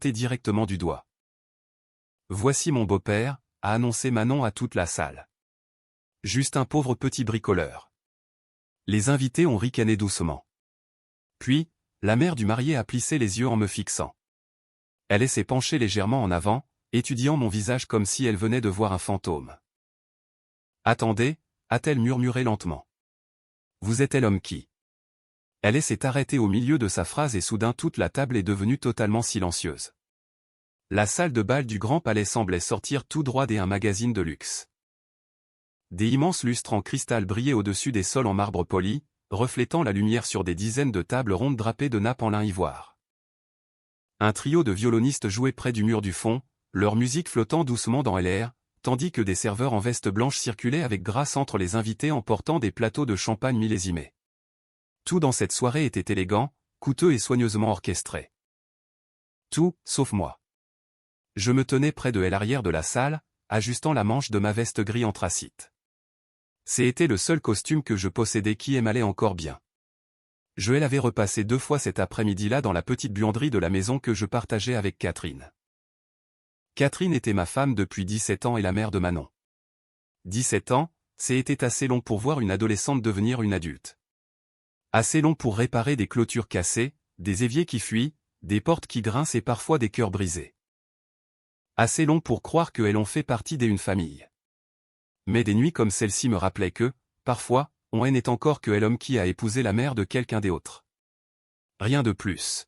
pointé directement du doigt. Voici mon beau-père, a annoncé Manon à toute la salle. Juste un pauvre petit bricoleur. Les invités ont ricané doucement. Puis, la mère du marié a plissé les yeux en me fixant. Elle s'est penchée légèrement en avant, étudiant mon visage comme si elle venait de voir un fantôme. Attendez, a-t-elle murmuré lentement. Vous êtes l'homme qui... Elle s'est arrêtée au milieu de sa phrase et soudain toute la table est devenue totalement silencieuse. La salle de bal du Grand Palais semblait sortir tout droit d'un magazine de luxe. Des immenses lustres en cristal brillaient au-dessus des sols en marbre poli, reflétant la lumière sur des dizaines de tables rondes drapées de nappes en lin ivoire. Un trio de violonistes jouait près du mur du fond, leur musique flottant doucement dans l'air, tandis que des serveurs en veste blanche circulaient avec grâce entre les invités en portant des plateaux de champagne millésimés. Tout dans cette soirée était élégant, coûteux et soigneusement orchestré. Tout, sauf moi. Je me tenais près de l'arrière de la salle, ajustant la manche de ma veste gris anthracite. C'était le seul costume que je possédais qui m'allait encore bien. Je l'avais repassé 2 fois cet après-midi-là dans la petite buanderie de la maison que je partageais avec Catherine. Catherine était ma femme depuis 17 ans et la mère de Manon. 17 ans, c'était assez long pour voir une adolescente devenir une adulte. Assez long pour réparer des clôtures cassées, des éviers qui fuient, des portes qui grincent et parfois des cœurs brisés. Assez long pour croire qu'elles ont fait partie d'une famille. Mais des nuits comme celle-ci me rappelaient que, parfois, on n'est encore que l'homme qui a épousé la mère de quelqu'un d'autre. Rien de plus.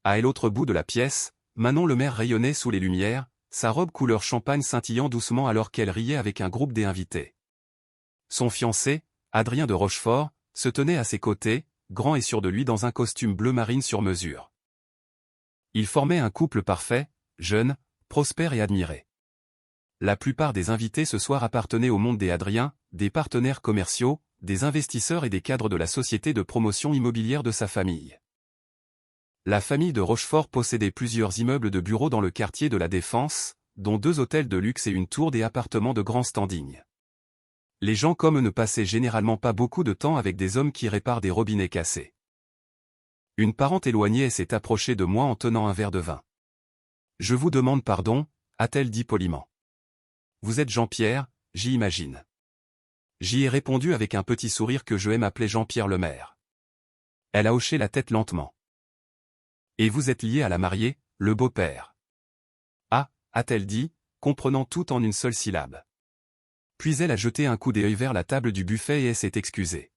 À l'autre bout de la pièce, Manon Lemaire rayonnait sous les lumières, sa robe couleur champagne scintillant doucement alors qu'elle riait avec un groupe d'invités. Son fiancé, Adrien de Rochefort, se tenait à ses côtés, grand et sûr de lui dans un costume bleu marine sur mesure. Ils formaient un couple parfait, jeune, prospère et admiré. La plupart des invités ce soir appartenaient au monde des Adriens, des partenaires commerciaux, des investisseurs et des cadres de la société de promotion immobilière de sa famille. La famille de Rochefort possédait plusieurs immeubles de bureaux dans le quartier de la Défense, dont 2 hôtels de luxe et une tour des appartements de grand standing. Les gens comme eux ne passaient généralement pas beaucoup de temps avec des hommes qui réparent des robinets cassés. Une parente éloignée s'est approchée de moi en tenant un verre de vin. « Je vous demande pardon », a-t-elle dit poliment. « Vous êtes Jean-Pierre, j'y imagine. » J'y ai répondu avec un petit sourire que je aime appeler Jean-Pierre Lemaire. Elle a hoché la tête lentement. « Et vous êtes lié à la mariée, le beau-père. » « Ah » a-t-elle dit, comprenant tout en une seule syllabe. Puis elle a jeté un coup d'œil vers la table du buffet et s'est excusée.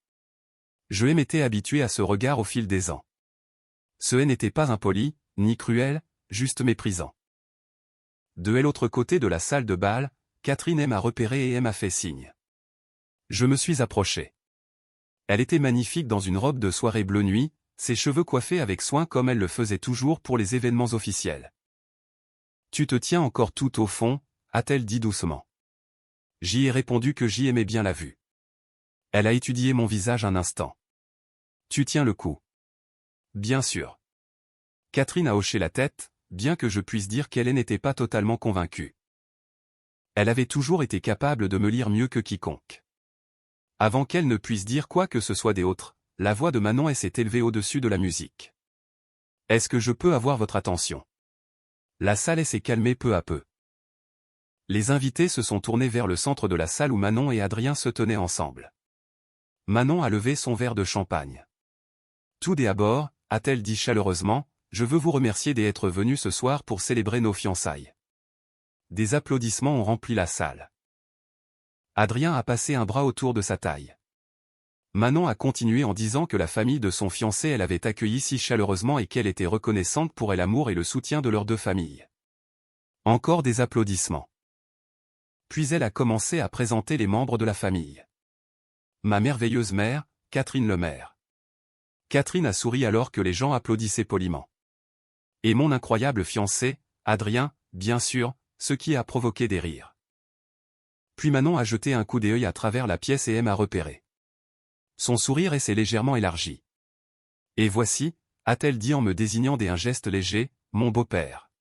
Je m'étais habitué à ce regard au fil des ans. Ce n'était pas impoli, ni cruel, juste méprisant. De l'autre côté de la salle de bal, Catherine m'a repéré et m'a fait signe. Je me suis approché. Elle était magnifique dans une robe de soirée bleu nuit, ses cheveux coiffés avec soin comme elle le faisait toujours pour les événements officiels. « Tu te tiens encore tout au fond » a-t-elle dit doucement. J'y ai répondu que j'y aimais bien la vue. Elle a étudié mon visage un instant. « Tu tiens le coup. » Bien sûr. Catherine a hoché la tête, bien que je puisse dire qu'elle n'était pas totalement convaincue. Elle avait toujours été capable de me lire mieux que quiconque. Avant qu'elle ne puisse dire quoi que ce soit d'autre, la voix de Manon s'est élevée au-dessus de la musique. « Est-ce que je peux avoir votre attention ?» La salle s'est calmée peu à peu. Les invités se sont tournés vers le centre de la salle où Manon et Adrien se tenaient ensemble. Manon a levé son verre de champagne. « Tout d'abord, a-t-elle dit chaleureusement, je veux vous remercier d'être venus ce soir pour célébrer nos fiançailles. » Des applaudissements ont rempli la salle. Adrien a passé un bras autour de sa taille. Manon a continué en disant que la famille de son fiancé l'avait accueilli si chaleureusement et qu'elle était reconnaissante pour l'amour et le soutien de leurs 2 familles. Encore des applaudissements. Puis elle a commencé à présenter les membres de la famille. Ma merveilleuse mère, Catherine Lemaire. Catherine a souri alors que les gens applaudissaient poliment. Et mon incroyable fiancé, Adrien, bien sûr, ce qui a provoqué des rires. Puis Manon a jeté un coup d'œil à travers la pièce et m'a repéré. Son sourire s'est légèrement élargi. « Et voici » a-t-elle dit en me désignant d'un geste léger, « mon beau-père. »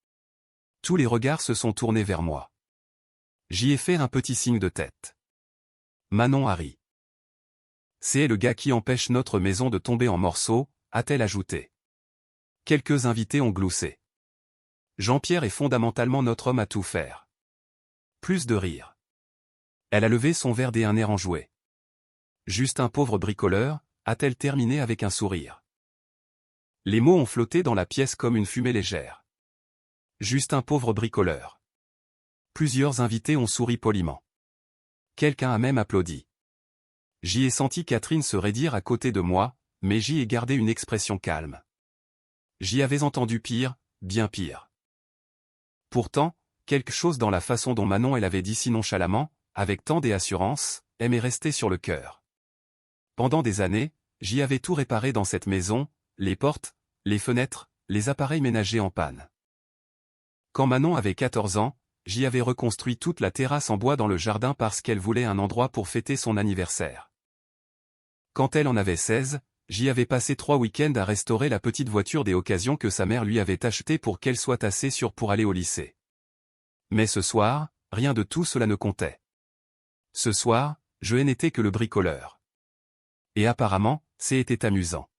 Tous les regards se sont tournés vers moi. J'y ai fait un petit signe de tête. Manon a ri. « C'est le gars qui empêche notre maison de tomber en morceaux » a-t-elle ajouté. Quelques invités ont gloussé. Jean-Pierre est fondamentalement notre homme à tout faire. Plus de rire. Elle a levé son verre d'un air enjoué. Juste un pauvre bricoleur, a-t-elle terminé avec un sourire. Les mots ont flotté dans la pièce comme une fumée légère. Juste un pauvre bricoleur. Plusieurs invités ont souri poliment. Quelqu'un a même applaudi. J'y ai senti Catherine se raidir à côté de moi, mais j'y ai gardé une expression calme. J'y avais entendu pire, bien pire. Pourtant, quelque chose dans la façon dont Manon elle avait dit si nonchalamment, avec tant d'assurance, m'est resté sur le cœur. Pendant des années, j'y avais tout réparé dans cette maison, les portes, les fenêtres, les appareils ménagers en panne. Quand Manon avait 14 ans, j'y avais reconstruit toute la terrasse en bois dans le jardin parce qu'elle voulait un endroit pour fêter son anniversaire. Quand elle en avait 16, j'y avais passé 3 week-ends à restaurer la petite voiture des occasions que sa mère lui avait achetée pour qu'elle soit assez sûre pour aller au lycée. Mais ce soir, rien de tout cela ne comptait. Ce soir, je n'étais que le bricoleur. Et apparemment, c'était amusant.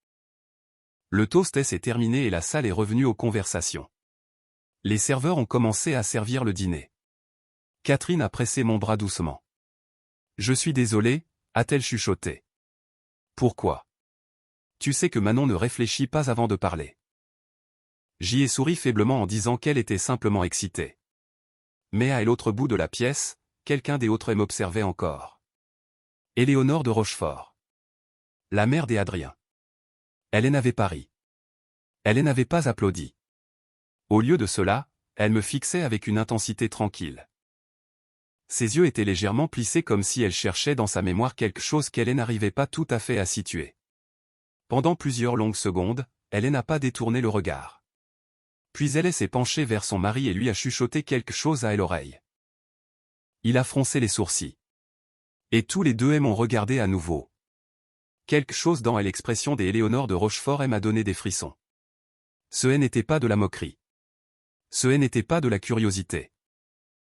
Le toast s'est terminé et la salle est revenue aux conversations. Les serveurs ont commencé à servir le dîner. Catherine a pressé mon bras doucement. « Je suis désolée », a-t-elle chuchoté. « Pourquoi ? Tu sais que Manon ne réfléchit pas avant de parler. » J'y ai souri faiblement en disant qu'elle était simplement excitée. Mais à l'autre bout de la pièce, quelqu'un des autres m'observait encore. Éléonore de Rochefort. La mère des Adrien. Elle n'avait pas ri. Elle n'avait pas applaudi. Au lieu de cela, elle me fixait avec une intensité tranquille. Ses yeux étaient légèrement plissés comme si elle cherchait dans sa mémoire quelque chose qu'elle n'arrivait pas tout à fait à situer. Pendant plusieurs longues secondes, elle n'a pas détourné le regard. Puis elle s'est penchée vers son mari et lui a chuchoté quelque chose à l'oreille. Il a froncé les sourcils. Et tous les deux m'ont regardé à nouveau. Quelque chose dans l'expression d'Éléonore de Rochefort m'a donné des frissons. Ce n'était pas de la moquerie. Ce n'était pas de la curiosité.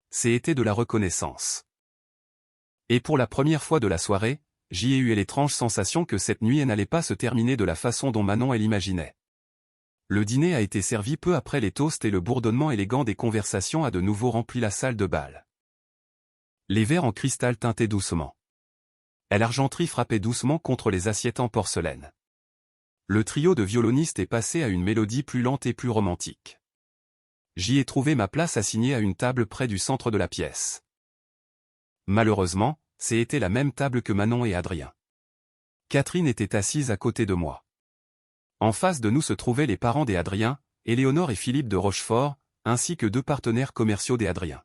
C'était de la reconnaissance. Et pour la première fois de la soirée, j'y ai eu l'étrange sensation que cette nuit n'allait pas se terminer de la façon dont Manon l'imaginait. Le dîner a été servi peu après les toasts et le bourdonnement élégant des conversations a de nouveau rempli la salle de bal. Les verres en cristal tintaient doucement. L'argenterie frappait doucement contre les assiettes en porcelaine. Le trio de violonistes est passé à une mélodie plus lente et plus romantique. J'y ai trouvé ma place assignée à une table près du centre de la pièce. Malheureusement, c'était la même table que Manon et Adrien. Catherine était assise à côté de moi. En face de nous se trouvaient les parents des Adrien, Éléonore et Philippe de Rochefort, ainsi que 2 partenaires commerciaux des Adrien.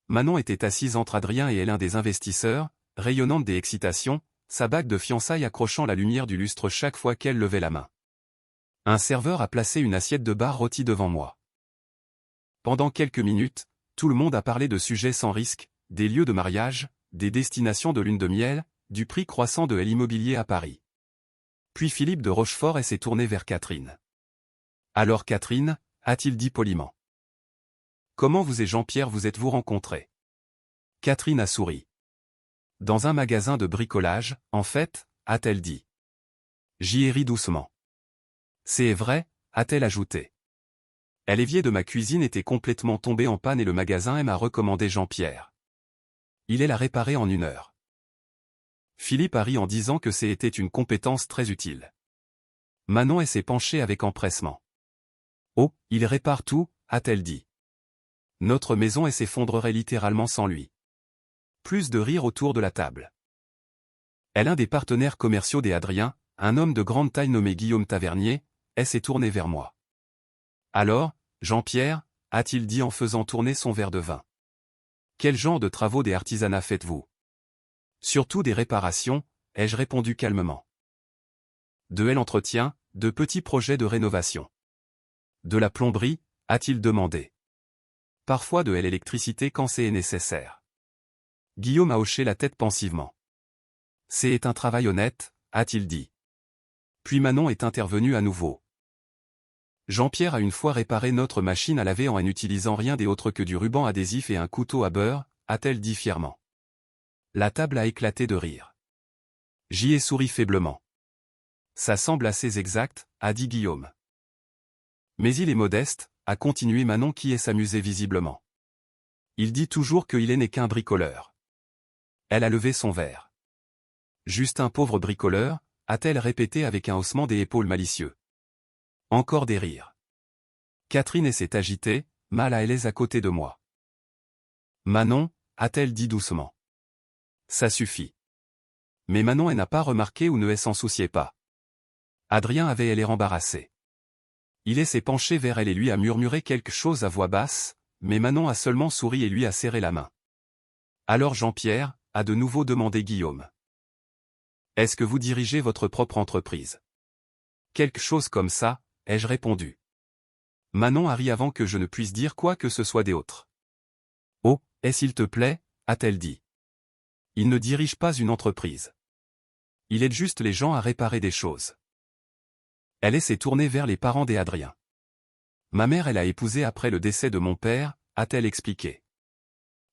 Manon était assise entre Adrien et l'un des investisseurs, rayonnante d'excitation, sa bague de fiançailles accrochant la lumière du lustre chaque fois qu'elle levait la main. Un serveur a placé une assiette de bar rôti devant moi. Pendant quelques minutes, tout le monde a parlé de sujets sans risque, des lieux de mariage, des destinations de lune de miel, du prix croissant de l'immobilier à Paris. Puis Philippe de Rochefort s'est tourné vers Catherine. « Alors Catherine » a-t-il dit poliment. « Comment vous et Jean-Pierre vous êtes-vous rencontrés » Catherine a souri. « Dans un magasin de bricolage, en fait » a-t-elle dit. J'y ai ri doucement. « C'est vrai » a-t-elle ajouté. L'évier de ma cuisine était complètement tombé en panne et le magasin m'a recommandé Jean-Pierre. Il l'a réparé en 1 heure. Philippe a ri en disant que c'était une compétence très utile. Manon s'est penchée avec empressement. « Oh, il répare tout » a-t-elle dit. Notre maison s'effondrerait littéralement sans lui. Plus de rire autour de la table. L'un des partenaires commerciaux des Adrien, un homme de grande taille nommé Guillaume Tavernier, s'est tourné vers moi. « Alors, Jean-Pierre » a-t-il dit en faisant tourner son verre de vin. « Quel genre de travaux des artisanats faites-vous » Surtout des réparations, ai-je répondu calmement. De l'entretien, de petits projets de rénovation. De la plomberie, a-t-il demandé. Parfois de l'électricité quand c'est nécessaire. Guillaume a hoché la tête pensivement. C'est un travail honnête, a-t-il dit. Puis Manon est intervenue à nouveau. Jean-Pierre a une fois réparé notre machine à laver en n'utilisant rien d'autre que du ruban adhésif et un couteau à beurre, a-t-elle dit fièrement. La table a éclaté de rire. J'y ai souri faiblement. Ça semble assez exact, a dit Guillaume. Mais il est modeste, a continué Manon qui s'amusait visiblement. Il dit toujours qu'il n'est qu'un bricoleur. Elle a levé son verre. Juste un pauvre bricoleur, a-t-elle répété avec un haussement des épaules malicieux. Encore des rires. Catherine s'est agitée, mal à l'aise à côté de moi. Manon, a-t-elle dit doucement. Ça suffit. Mais Manon n'a pas remarqué ou ne s'en souciait pas. Adrien avait l'air embarrassé. Il s'est penché vers elle et lui a murmuré quelque chose à voix basse, mais Manon a seulement souri et lui a serré la main. Alors Jean-Pierre a de nouveau demandé Guillaume. Est-ce que vous dirigez votre propre entreprise? Quelque chose comme ça, ai-je répondu. Manon a ri avant que je ne puisse dire quoi que ce soit d'autre. Oh, s'il te plaît, a-t-elle dit. Il ne dirige pas une entreprise. Il aide juste les gens à réparer des choses. Elle s'est tournée vers les parents d'Adrien. Ma mère elle a épousé après le décès de mon père, a-t-elle expliqué.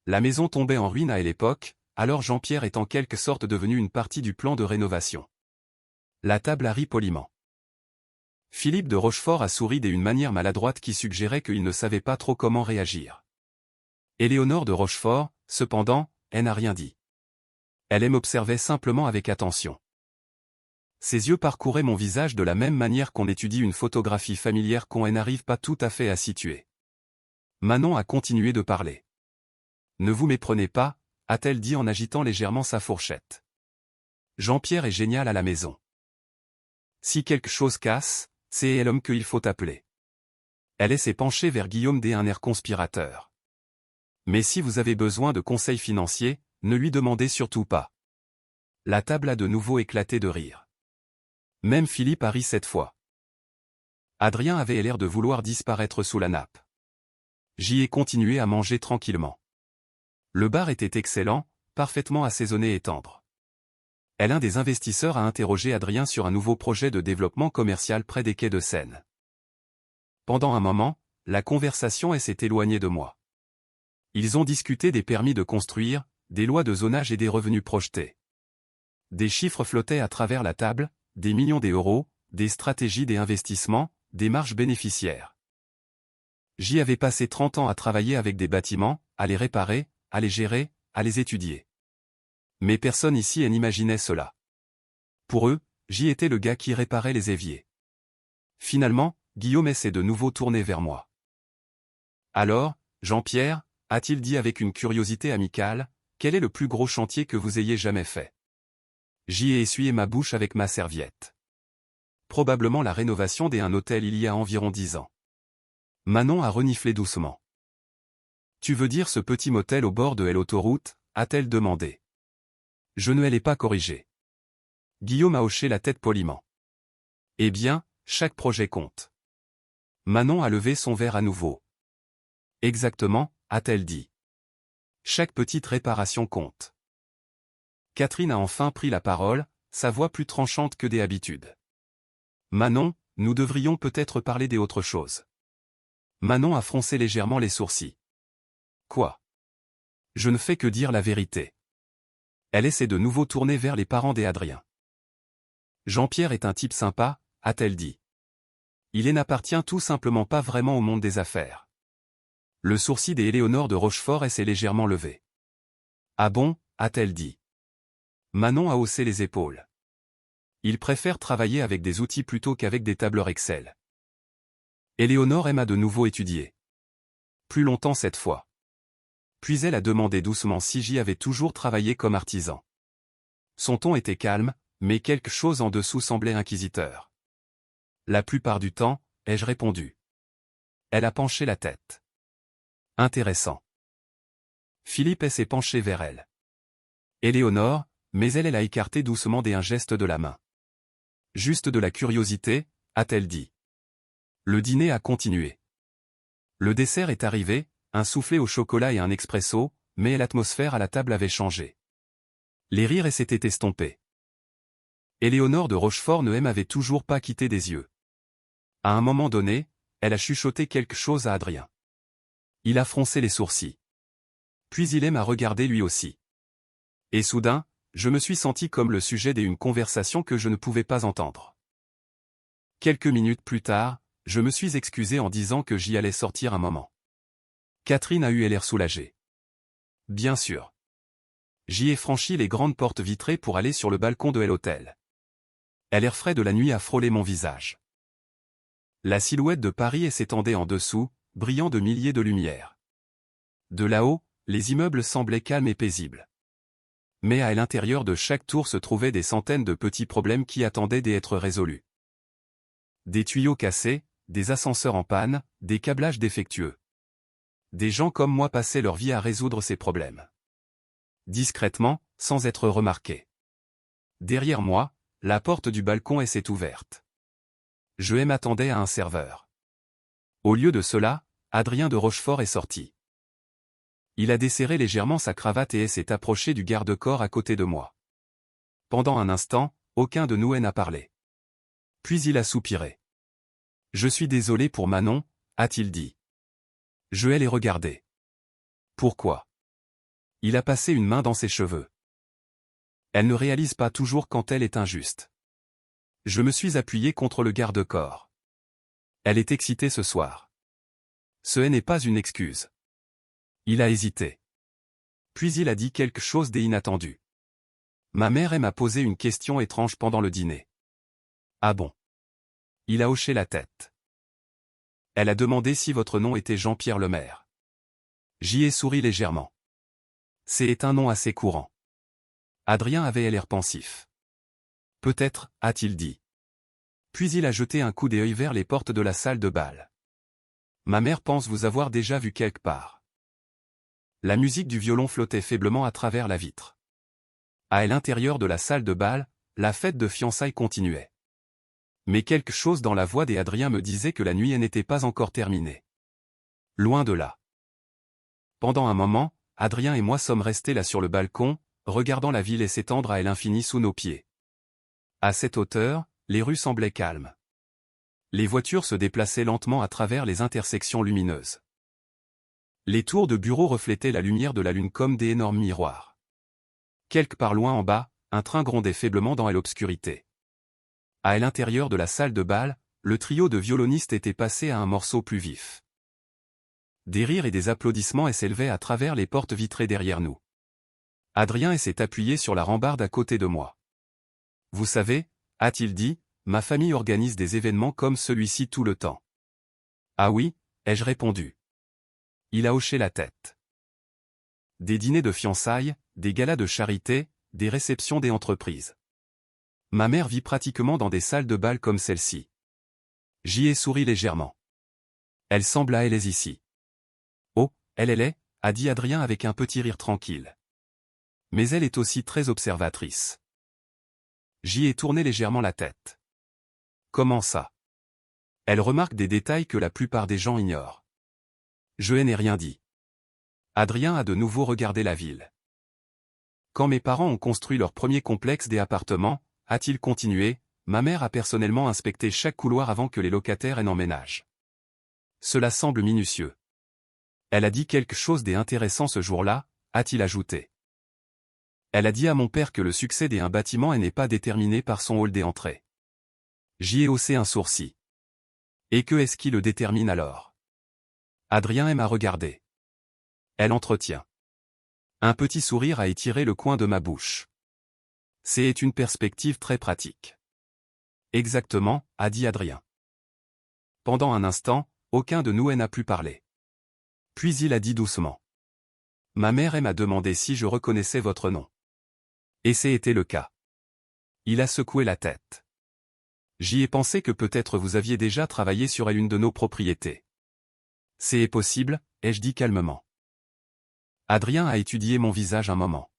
La maison tombait en ruine à l'époque, alors Jean-Pierre est en quelque sorte devenu une partie du plan de rénovation. La table a ri poliment. Philippe de Rochefort a souri d'une manière maladroite qui suggérait qu'il ne savait pas trop comment réagir. Éléonore de Rochefort, cependant, elle n'a rien dit. Elle m'observait simplement avec attention. Ses yeux parcouraient mon visage de la même manière qu'on étudie une photographie familière qu'on n'arrive pas tout à fait à situer. Manon a continué de parler. Ne vous méprenez pas, a-t-elle dit en agitant légèrement sa fourchette. Jean-Pierre est génial à la maison. Si quelque chose casse, c'est l'homme qu'il faut appeler. Elle s'est penchée vers Guillaume d'un air conspirateur. Mais si vous avez besoin de conseils financiers, ne lui demandez surtout pas. La table a de nouveau éclaté de rire. Même Philippe a ri cette fois. Adrien avait l'air de vouloir disparaître sous la nappe. J'y ai continué à manger tranquillement. Le bar était excellent, parfaitement assaisonné et tendre. L'un des investisseurs a interrogé Adrien sur un nouveau projet de développement commercial près des quais de Seine. Pendant un moment, la conversation s'est éloignée de moi. Ils ont discuté des permis de construire, des lois de zonage et des revenus projetés. Des chiffres flottaient à travers la table, des millions d'euros, des stratégies des investissements, des marges bénéficiaires. J'y avais passé 30 ans à travailler avec des bâtiments, à les réparer, à les gérer, à les étudier. Mais personne ici n'imaginait cela. Pour eux, j'y étais le gars qui réparait les éviers. Finalement, Guillaume s'est de nouveau tourné vers moi. Alors, Jean-Pierre, a-t-il dit avec une curiosité amicale, quel est le plus gros chantier que vous ayez jamais fait? J'y ai essuyé ma bouche avec ma serviette. Probablement la rénovation d'un hôtel il y a environ 10 ans. Manon a reniflé doucement. Tu veux dire ce petit motel au bord de l'autoroute, a-t-elle demandé. Je ne l'ai pas corrigé. Guillaume a hoché la tête poliment. Eh bien, chaque projet compte. Manon a levé son verre à nouveau. Exactement, a-t-elle dit. Chaque petite réparation compte. Catherine a enfin pris la parole, sa voix plus tranchante que des habitudes. Manon, nous devrions peut-être parler d'autre chose. Manon a froncé légèrement les sourcils. Quoi? Je ne fais que dire la vérité. Elle essaie de nouveau tourner vers les parents d'Adrien. Jean-Pierre est un type sympa, a-t-elle dit. Il n'appartient tout simplement pas vraiment au monde des affaires. Le sourcil d'Éléonore de Rochefort s'est légèrement levé. Ah bon, a-t-elle dit. Manon a haussé les épaules. Il préfère travailler avec des outils plutôt qu'avec des tableurs Excel. Éléonore m'a de nouveau étudié. Plus longtemps cette fois. Puis elle a demandé doucement si j'y avais toujours travaillé comme artisan. Son ton était calme, mais quelque chose en dessous semblait inquisiteur. La plupart du temps, ai-je répondu. Elle a penché la tête. Intéressant. Philippe s'est penché vers elle. Éléonore, mais elle a écarté doucement d'un geste de la main. Juste de la curiosité, a-t-elle dit. Le dîner a continué. Le dessert est arrivé, un soufflé au chocolat et un expresso, mais l'atmosphère à la table avait changé. Les rires s'étaient estompés. Éléonore de Rochefort ne m'avait toujours pas quitté des yeux. À un moment donné, elle a chuchoté quelque chose à Adrien. Il a froncé les sourcils. Puis il m'a regardé lui aussi. Et soudain, je me suis senti comme le sujet d'une conversation que je ne pouvais pas entendre. Quelques minutes plus tard, Je me suis excusé en disant que j'y allais sortir un moment. Catherine a eu l'air soulagée. Bien sûr. J'y ai franchi les grandes portes vitrées pour aller sur le balcon de l'hôtel. L'air frais de la nuit a frôlé mon visage. La silhouette de Paris s'étendait en dessous, brillant de milliers de lumières. De là-haut, les immeubles semblaient calmes et paisibles. Mais à l'intérieur de chaque tour se trouvaient des centaines de petits problèmes qui attendaient d'être résolus. Des tuyaux cassés, des ascenseurs en panne, des câblages défectueux. Des gens comme moi passaient leur vie à résoudre ces problèmes. Discrètement, sans être remarqués. Derrière moi, la porte du balcon s'est ouverte. Je m'attendais à un serveur. Au lieu de cela, Adrien de Rochefort est sorti. Il a desserré légèrement sa cravate et s'est approché du garde-corps à côté de moi. Pendant un instant, aucun de nous n'a parlé. Puis il a soupiré. « Je suis désolé pour Manon », a-t-il dit. Je l'ai regardé. Pourquoi? Il a passé une main dans ses cheveux. Elle ne réalise pas toujours quand elle est injuste. Je me suis appuyé contre le garde-corps. Elle est excitée ce soir. Ce n'est pas une excuse. Il a hésité. Puis il a dit quelque chose d'inattendu. Ma mère m'a posé une question étrange pendant le dîner. Ah bon? Il a hoché la tête. Elle a demandé si votre nom était Jean-Pierre Lemaire. J'y ai souri légèrement. C'est un nom assez courant. Adrien avait l'air pensif. Peut-être, a-t-il dit. Puis il a jeté un coup d'œil vers les portes de la salle de bal. Ma mère pense vous avoir déjà vu quelque part. La musique du violon flottait faiblement à travers la vitre. À l'intérieur de la salle de bal, la fête de fiançailles continuait. Mais quelque chose dans la voix d'Adrien me disait que la nuit n'était pas encore terminée. Loin de là. Pendant un moment, Adrien et moi sommes restés là sur le balcon, regardant la ville s'étendre à l'infini sous nos pieds. À cette hauteur, les rues semblaient calmes. Les voitures se déplaçaient lentement à travers les intersections lumineuses. Les tours de bureaux reflétaient la lumière de la lune comme des énormes miroirs. Quelque part loin en bas, un train grondait faiblement dans l'obscurité. À l'intérieur de la salle de bal, le trio de violonistes était passé à un morceau plus vif. Des rires et des applaudissements s'élevaient à travers les portes vitrées derrière nous. Adrien s'est appuyé sur la rambarde à côté de moi. Vous savez, a-t-il dit, ma famille organise des événements comme celui-ci tout le temps. Ah oui, ai-je répondu. Il a hoché la tête. Des dîners de fiançailles, des galas de charité, des réceptions des entreprises. Ma mère vit pratiquement dans des salles de bal comme celle-ci. J'y ai souri légèrement. Elle semble à l'aise ici. Oh, elle est, a dit Adrien avec un petit rire tranquille. Mais elle est aussi très observatrice. J'y ai tourné légèrement la tête. Comment ça? Elle remarque des détails que la plupart des gens ignorent. Je n'ai rien dit. Adrien a de nouveau regardé la ville. Quand mes parents ont construit leur premier complexe des appartements, a-t-il continué, ma mère a personnellement inspecté chaque couloir avant que les locataires n'emménagent. Cela semble minutieux. Elle a dit quelque chose d'intéressant ce jour-là, a-t-il ajouté. Elle a dit à mon père que le succès d'un bâtiment n'est pas déterminé par son hall d'entrée. J'y ai haussé un sourcil. Et que est-ce qui le détermine alors? Adrien m'a regardé. Elle entretient. Un petit sourire a étiré le coin de ma bouche. C'est une perspective très pratique. Exactement, a dit Adrien. Pendant un instant, aucun de nous n'a pu parler. Puis il a dit doucement. Ma mère m'a demandé si je reconnaissais votre nom. Et c'était le cas. Il a secoué la tête. J'y ai pensé que peut-être vous aviez déjà travaillé sur l'une de nos propriétés. C'est possible, ai-je dit calmement. Adrien a étudié mon visage un moment.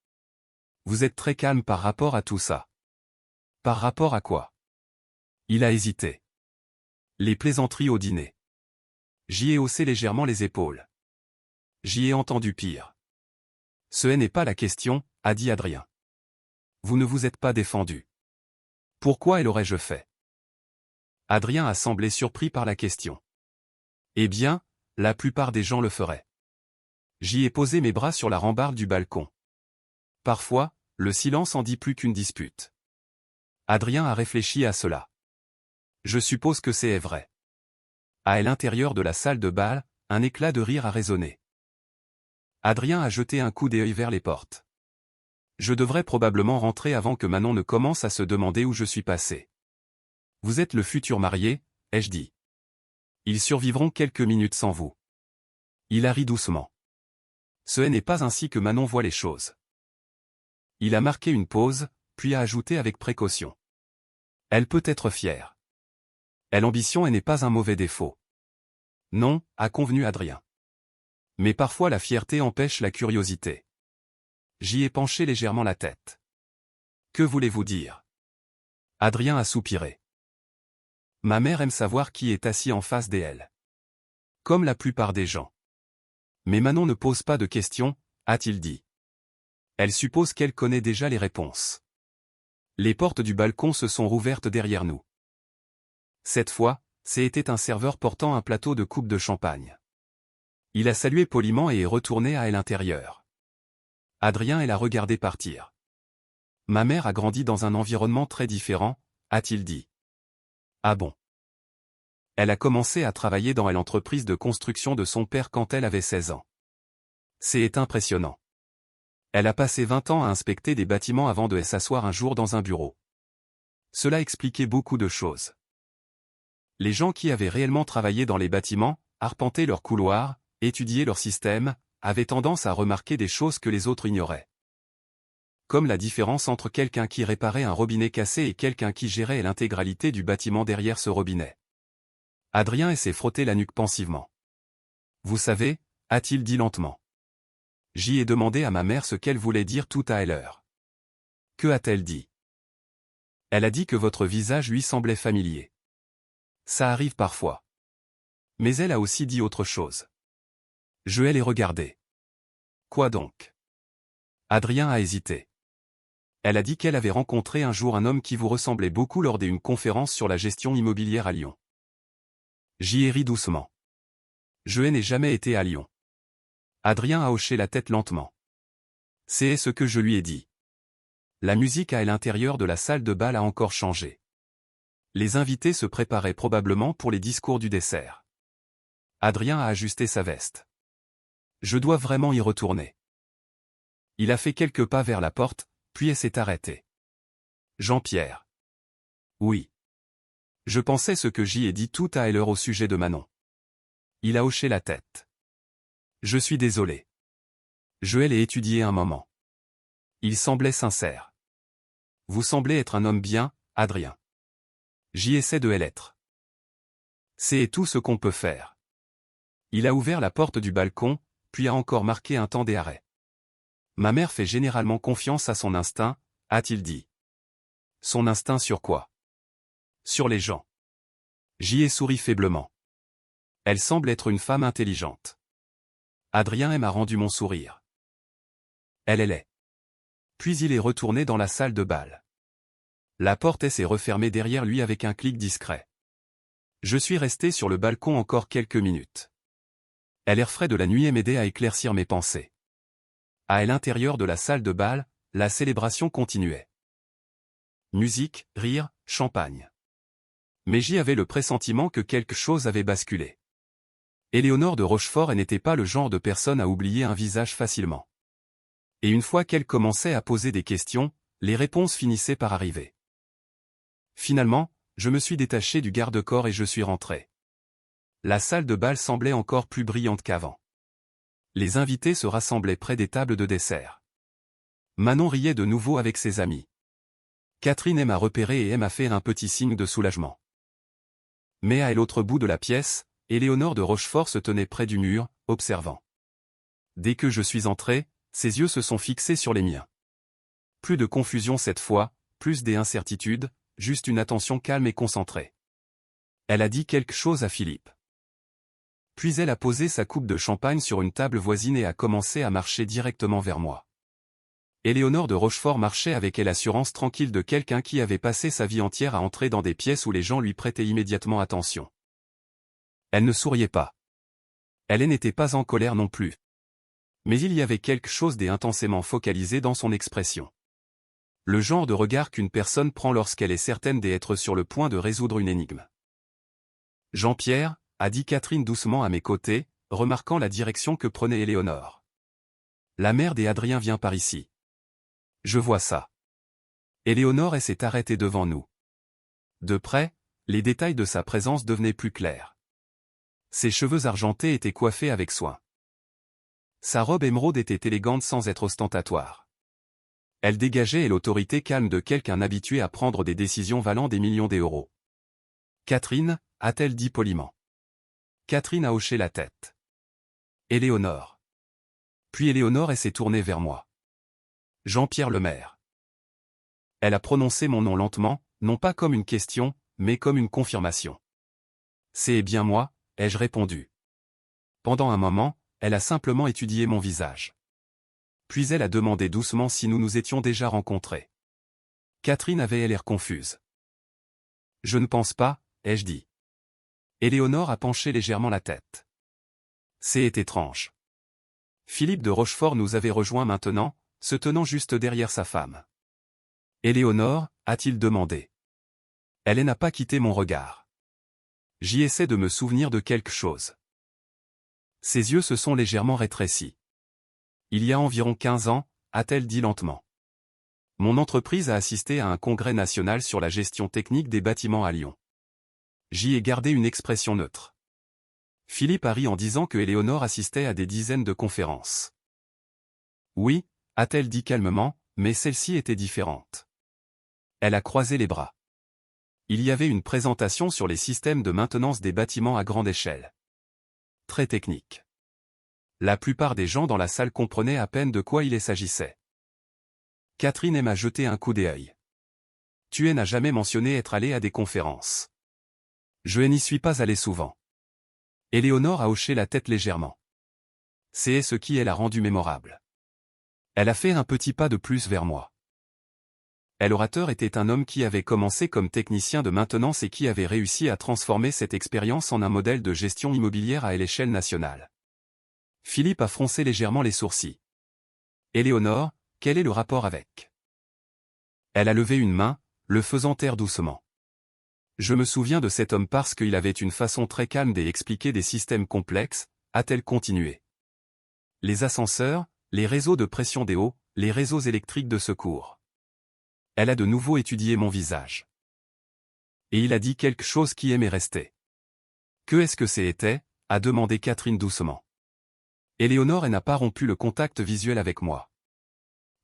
Vous êtes très calme par rapport à tout ça. Par rapport à quoi? Il a hésité. Les plaisanteries au dîner. J'y ai haussé légèrement les épaules. J'y ai entendu pire. Ce n'est pas la question, a dit Adrien. Vous ne vous êtes pas défendu. Pourquoi l'aurais-je fait? Adrien a semblé surpris par la question. Eh bien, la plupart des gens le feraient. J'y ai posé mes bras sur la rambarde du balcon. Parfois, le silence en dit plus qu'une dispute. Adrien a réfléchi à cela. Je suppose que c'est vrai. À l'intérieur de la salle de bal, un éclat de rire a résonné. Adrien a jeté un coup d'œil vers les portes. Je devrais probablement rentrer avant que Manon ne commence à se demander où je suis passé. Vous êtes le futur marié, ai-je dit. Ils survivront quelques minutes sans vous. Il a ri doucement. Ce n'est pas ainsi que Manon voit les choses. Il a marqué une pause, puis a ajouté avec précaution. Elle peut être fière. Elle ambition et n'est pas un mauvais défaut. Non, a convenu Adrien. Mais parfois la fierté empêche la curiosité. J'y ai penché légèrement la tête. Que voulez-vous dire? Adrien a soupiré. Ma mère aime savoir qui est assis en face d'elle. Comme la plupart des gens. Mais Manon ne pose pas de questions, a-t-il dit. Elle suppose qu'elle connaît déjà les réponses. Les portes du balcon se sont rouvertes derrière nous. Cette fois, c'était un serveur portant un plateau de coupes de champagne. Il a salué poliment et est retourné à l'intérieur. Adrien l'a regardé partir. Ma mère a grandi dans un environnement très différent, a-t-il dit. Ah bon? Elle a commencé à travailler dans l'entreprise de construction de son père quand elle avait 16 ans. C'est impressionnant. Elle a passé 20 ans à inspecter des bâtiments avant de s'asseoir un jour dans un bureau. Cela expliquait beaucoup de choses. Les gens qui avaient réellement travaillé dans les bâtiments, arpenté leurs couloirs, étudié leur système, avaient tendance à remarquer des choses que les autres ignoraient. Comme la différence entre quelqu'un qui réparait un robinet cassé et quelqu'un qui gérait l'intégralité du bâtiment derrière ce robinet. Adrien s'est frotté la nuque pensivement. Vous savez, a-t-il dit lentement. J'y ai demandé à ma mère ce qu'elle voulait dire tout à l'heure. Que a-t-elle dit? Elle a dit que votre visage lui semblait familier. Ça arrive parfois. Mais elle a aussi dit autre chose. Je l'ai regardé. Quoi donc? Adrien a hésité. Elle a dit qu'elle avait rencontré un jour un homme qui vous ressemblait beaucoup lors d'une conférence sur la gestion immobilière à Lyon. J'y ai ri doucement. Je n'ai jamais été à Lyon. Adrien a hoché la tête lentement. C'est ce que je lui ai dit. La musique à l'intérieur de la salle de bal a encore changé. Les invités se préparaient probablement pour les discours du dessert. Adrien a ajusté sa veste. Je dois vraiment y retourner. Il a fait quelques pas vers la porte, puis elle s'est arrêtée. Jean-Pierre. Oui. Je pensais ce que j'y ai dit tout à l'heure au sujet de Manon. Il a hoché la tête. Je suis désolé. Je l'ai étudié un moment. Il semblait sincère. Vous semblez être un homme bien, Adrien. J'y essaie de l'être. C'est tout ce qu'on peut faire. Il a ouvert la porte du balcon, puis a encore marqué un temps d'arrêt. Ma mère fait généralement confiance à son instinct, a-t-il dit. Son instinct sur quoi? Sur les gens. J'y ai souri faiblement. Elle semble être une femme intelligente. Adrien m'a rendu mon sourire. Elle l'est. Puis il est retourné dans la salle de bal. La porte s'est refermée derrière lui avec un clic discret. Je suis resté sur le balcon encore quelques minutes. L'air frais de la nuit m'aidait à éclaircir mes pensées. À l'intérieur de la salle de bal, la célébration continuait. Musique, rire, champagne. Mais j'y avais le pressentiment que quelque chose avait basculé. Éléonore de Rochefort n'était pas le genre de personne à oublier un visage facilement. Et une fois qu'elle commençait à poser des questions, les réponses finissaient par arriver. Finalement, je me suis détaché du garde-corps et je suis rentré. La salle de bal semblait encore plus brillante qu'avant. Les invités se rassemblaient près des tables de dessert. Manon riait de nouveau avec ses amis. Catherine m'a repéré et m'a fait un petit signe de soulagement. Mais à l'autre bout de la pièce, Éléonore de Rochefort se tenait près du mur, observant. Dès que je suis entré, ses yeux se sont fixés sur les miens. Plus de confusion cette fois, plus d'incertitude, juste une attention calme et concentrée. Elle a dit quelque chose à Philippe. Puis elle a posé sa coupe de champagne sur une table voisine et a commencé à marcher directement vers moi. Éléonore de Rochefort marchait avec l'assurance tranquille de quelqu'un qui avait passé sa vie entière à entrer dans des pièces où les gens lui prêtaient immédiatement attention. Elle ne souriait pas. Elle n'était pas en colère non plus. Mais il y avait quelque chose d'intensément focalisé dans son expression. Le genre de regard qu'une personne prend lorsqu'elle est certaine d'être sur le point de résoudre une énigme. Jean-Pierre, a dit Catherine doucement à mes côtés, remarquant la direction que prenait Éléonore. La mère des Adrien vient par ici. Je vois ça. Éléonore s'est arrêtée devant nous. De près, les détails de sa présence devenaient plus clairs. Ses cheveux argentés étaient coiffés avec soin. Sa robe émeraude était élégante sans être ostentatoire. Elle dégageait l'autorité calme de quelqu'un habitué à prendre des décisions valant des millions d'euros. « Catherine » a-t-elle dit poliment. Catherine a hoché la tête. « Éléonore. » Puis Éléonore s'est tournée vers moi. « Jean-Pierre Lemaire. » Elle a prononcé mon nom lentement, non pas comme une question, mais comme une confirmation. « C'est bien moi » ai-je répondu. Pendant un moment, elle a simplement étudié mon visage. Puis elle a demandé doucement si nous nous étions déjà rencontrés. Catherine avait l'air confuse. « Je ne pense pas » ai-je dit. Éléonore a penché légèrement la tête. C'est étrange. Philippe de Rochefort nous avait rejoints maintenant, se tenant juste derrière sa femme. Éléonore, a-t-il demandé. Elle n'a pas quitté mon regard. J'y essaie de me souvenir de quelque chose. Ses yeux se sont légèrement rétrécis. Il y a environ 15 ans, a-t-elle dit lentement. Mon entreprise a assisté à un congrès national sur la gestion technique des bâtiments à Lyon. J'y ai gardé une expression neutre. Philippe a ri en disant que Éléonore assistait à des dizaines de conférences. Oui, a-t-elle dit calmement, mais celle-ci était différente. Elle a croisé les bras. Il y avait une présentation sur les systèmes de maintenance des bâtiments à grande échelle. Très technique. La plupart des gens dans la salle comprenaient à peine de quoi il s'agissait. Catherine m'a jeté un coup d'œil. Tu n'as jamais mentionné être allé à des conférences. Je n'y suis pas allé souvent. Éléonore a hoché la tête légèrement. C'est ce qui l'a rendu mémorable. Elle a fait un petit pas de plus vers moi. L'orateur était un homme qui avait commencé comme technicien de maintenance et qui avait réussi à transformer cette expérience en un modèle de gestion immobilière à l'échelle nationale. Philippe a froncé légèrement les sourcils. Éléonore, quel est le rapport avec? Elle a levé une main, le faisant taire doucement. Je me souviens de cet homme parce qu'il avait une façon très calme d'expliquer des systèmes complexes, a-t-elle continué. Les ascenseurs, les réseaux de pression des hauts, les réseaux électriques de secours. Elle a de nouveau étudié mon visage. Et il a dit quelque chose qui m'est resté. Que est-ce que c'était? A demandé Catherine doucement. Éléonore n'a pas rompu le contact visuel avec moi.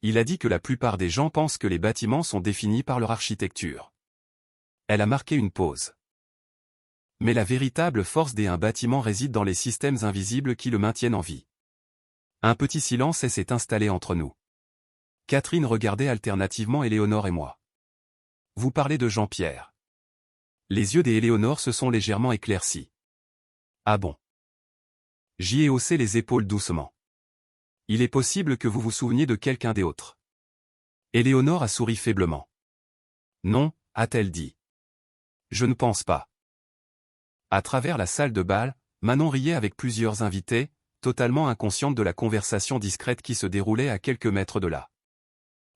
Il a dit que la plupart des gens pensent que les bâtiments sont définis par leur architecture. Elle a marqué une pause. Mais la véritable force d'un bâtiment réside dans les systèmes invisibles qui le maintiennent en vie. Un petit silence s'est installé entre nous. Catherine regardait alternativement Éléonore et moi. Vous parlez de Jean-Pierre. Les yeux d'Éléonore se sont légèrement éclaircis. Ah bon? J'y ai haussé les épaules doucement. Il est possible que vous vous souveniez de quelqu'un d'autre. Éléonore a souri faiblement. Non, a-t-elle dit. Je ne pense pas. À travers la salle de bal, Manon riait avec plusieurs invités, totalement inconsciente de la conversation discrète qui se déroulait à quelques mètres de là.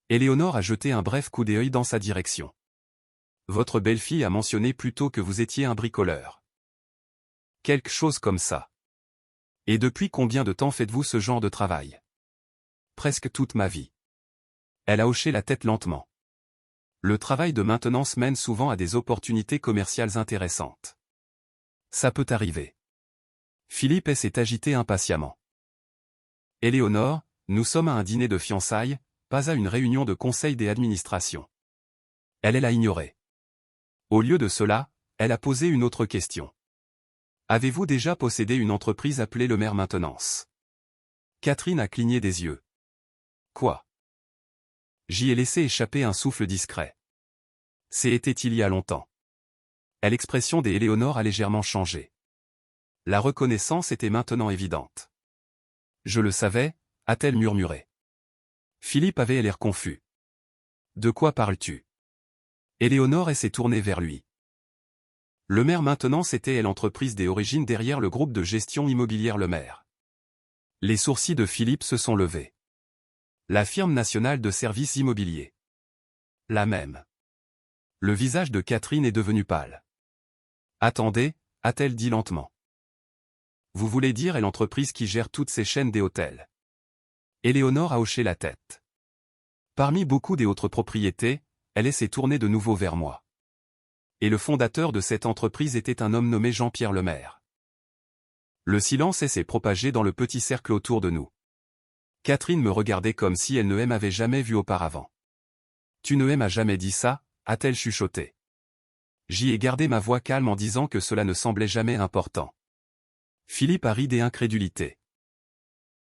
Éléonore a jeté un bref coup d'œil dans sa direction. Votre belle-fille a mentionné plutôt que vous étiez un bricoleur. Quelque chose comme ça. Et depuis combien de temps faites-vous ce genre de travail? Presque toute ma vie. Elle a hoché la tête lentement. Le travail de maintenance mène souvent à des opportunités commerciales intéressantes. Ça peut arriver. Philippe s'est agité impatiemment. Éléonore, nous sommes à un dîner de fiançailles, pas à une réunion de conseil des administrations. Elle l'a ignoré. Au lieu de cela, elle a posé une autre question. Avez-vous déjà possédé une entreprise appelée Lemaire Maintenance? Catherine a cligné des yeux. Quoi? J'y ai laissé échapper un souffle discret. C'était il y a longtemps. L'expression d'Éléonore a légèrement changé. La reconnaissance était maintenant évidente. Je le savais, a-t-elle murmuré. Philippe avait l'air confus. De quoi parles-tu? Éléonore s'est tournée vers lui. Lemaire Maintenance était l'entreprise des origines derrière le groupe de gestion immobilière Lemaire. Les sourcils de Philippe se sont levés. La firme nationale de services immobiliers. La même. Le visage de Catherine est devenu pâle. Attendez, a-t-elle dit lentement. Vous voulez dire est l'entreprise qui gère toutes ces chaînes des hôtels. Éléonore a hoché la tête. Parmi beaucoup des autres propriétés, elle s'est tournée de nouveau vers moi. Et le fondateur de cette entreprise était un homme nommé Jean-Pierre Lemaire. Le silence s'est propagé dans le petit cercle autour de nous. Catherine me regardait comme si elle ne m'avait jamais vu auparavant. Tu ne m'as jamais dit ça, a-t-elle chuchoté. J'y ai gardé ma voix calme en disant que cela ne semblait jamais important. Philippe a ri d'incrédulité.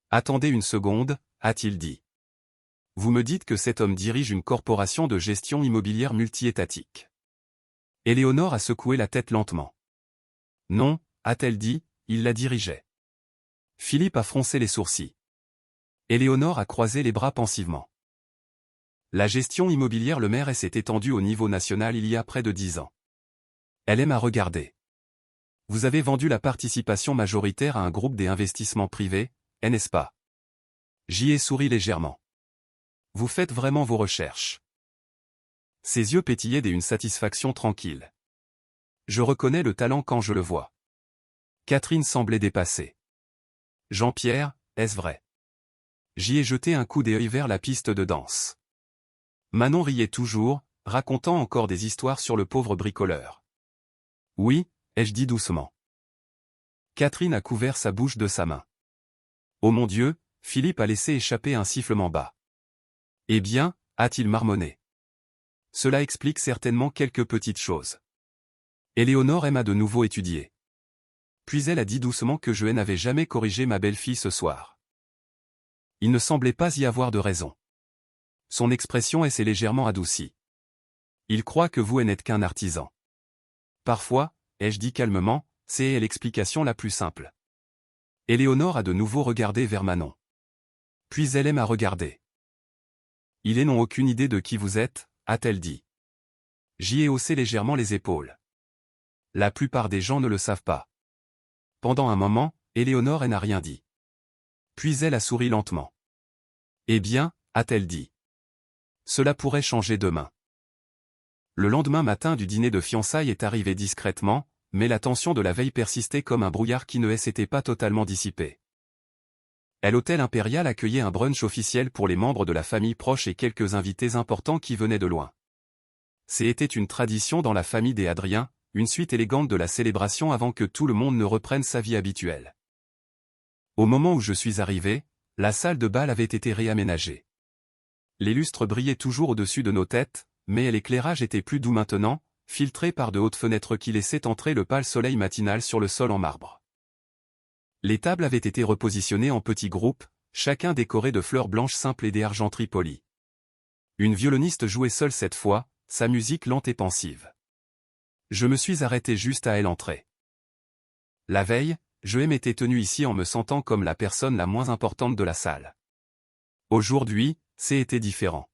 Attendez une seconde, a-t-il dit. Vous me dites que cet homme dirige une corporation de gestion immobilière multi-étatique. Éléonore a secoué la tête lentement. Non, a-t-elle dit, il la dirigeait. Philippe a froncé les sourcils. Éléonore a croisé les bras pensivement. La gestion immobilière Lemaire s'est étendue au niveau national il y a près de 10 ans. Elle m'a regardé. Vous avez vendu la participation majoritaire à un groupe des investissements privés, n'est-ce pas? J'y ai souri légèrement. Vous faites vraiment vos recherches. Ses yeux pétillaient d'une satisfaction tranquille. Je reconnais le talent quand je le vois. Catherine semblait dépassée. Jean-Pierre, est-ce vrai? J'y ai jeté un coup d'œil vers la piste de danse. Manon riait toujours, racontant encore des histoires sur le pauvre bricoleur. Oui, ai-je dit doucement. Catherine a couvert sa bouche de sa main. Oh mon Dieu, Philippe a laissé échapper un sifflement bas. Eh bien, a-t-il marmonné. Cela explique certainement quelques petites choses. Éléonore m'a de nouveau étudié. Puis elle a dit doucement que je n'avais jamais corrigé ma belle-fille ce soir. Il ne semblait pas y avoir de raison. Son expression s'est légèrement adoucie. Il croit que vous n'êtes qu'un artisan. Parfois, ai-je dit calmement, c'est l'explication la plus simple. Éléonore a de nouveau regardé vers Manon. Puis elle m'a regardé. Il n'ont aucune idée de qui vous êtes, a-t-elle dit. J'y ai haussé légèrement les épaules. La plupart des gens ne le savent pas. Pendant un moment, Éléonore n'a rien dit. Puis elle a souri lentement. Eh bien, a-t-elle dit. Cela pourrait changer demain. Le lendemain matin du dîner de fiançailles est arrivé discrètement, mais la tension de la veille persistait comme un brouillard qui ne s'était pas totalement dissipé. L'hôtel Impérial accueillait un brunch officiel pour les membres de la famille proche et quelques invités importants qui venaient de loin. C'était une tradition dans la famille des Hadriens, une suite élégante de la célébration avant que tout le monde ne reprenne sa vie habituelle. Au moment où je suis arrivé, la salle de bal avait été réaménagée. Les lustres brillaient toujours au-dessus de nos têtes, mais l'éclairage était plus doux maintenant, filtré par de hautes fenêtres qui laissaient entrer le pâle soleil matinal sur le sol en marbre. Les tables avaient été repositionnées en petits groupes, chacun décoré de fleurs blanches simples et d'argenterie polie. Une violoniste jouait seule cette fois, sa musique lente et pensive. Je me suis arrêté juste à l'entrée. La veille, je m'étais tenu ici en me sentant comme la personne la moins importante de la salle. Aujourd'hui, c'était différent.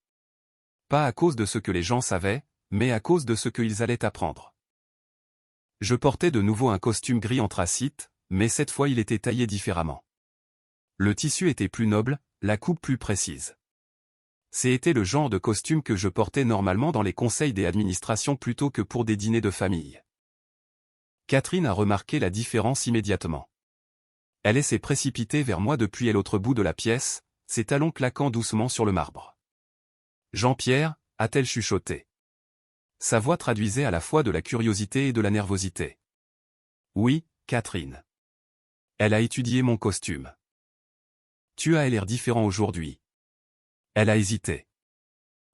Pas à cause de ce que les gens savaient, mais à cause de ce qu'ils allaient apprendre. Je portais de nouveau un costume gris anthracite, mais cette fois il était taillé différemment. Le tissu était plus noble, la coupe plus précise. C'était le genre de costume que je portais normalement dans les conseils des administrations plutôt que pour des dîners de famille. Catherine a remarqué la différence immédiatement. Elle s'est précipitée vers moi depuis l'autre bout de la pièce, ses talons claquant doucement sur le marbre. Jean-Pierre, a-t-elle chuchoté. Sa voix traduisait à la fois de la curiosité et de la nervosité. Oui, Catherine. Elle a étudié mon costume. Tu as l'air différent aujourd'hui. Elle a hésité.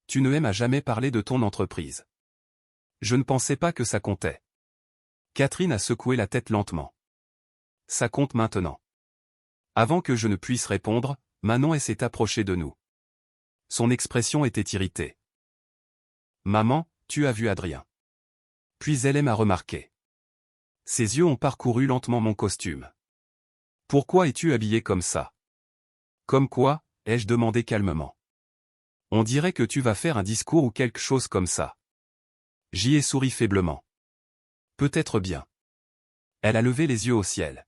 Tu ne m'as jamais parlé de ton entreprise. Je ne pensais pas que ça comptait. Catherine a secoué la tête lentement. Ça compte maintenant. Avant que je ne puisse répondre, Manon s'est approchée de nous. Son expression était irritée. Maman, tu as vu Adrien. Puis elle m'a remarqué. Ses yeux ont parcouru lentement mon costume. Pourquoi es-tu habillé comme ça? Comme quoi, ai-je demandé calmement. On dirait que tu vas faire un discours ou quelque chose comme ça. J'y ai souri faiblement. Peut-être bien. Elle a levé les yeux au ciel.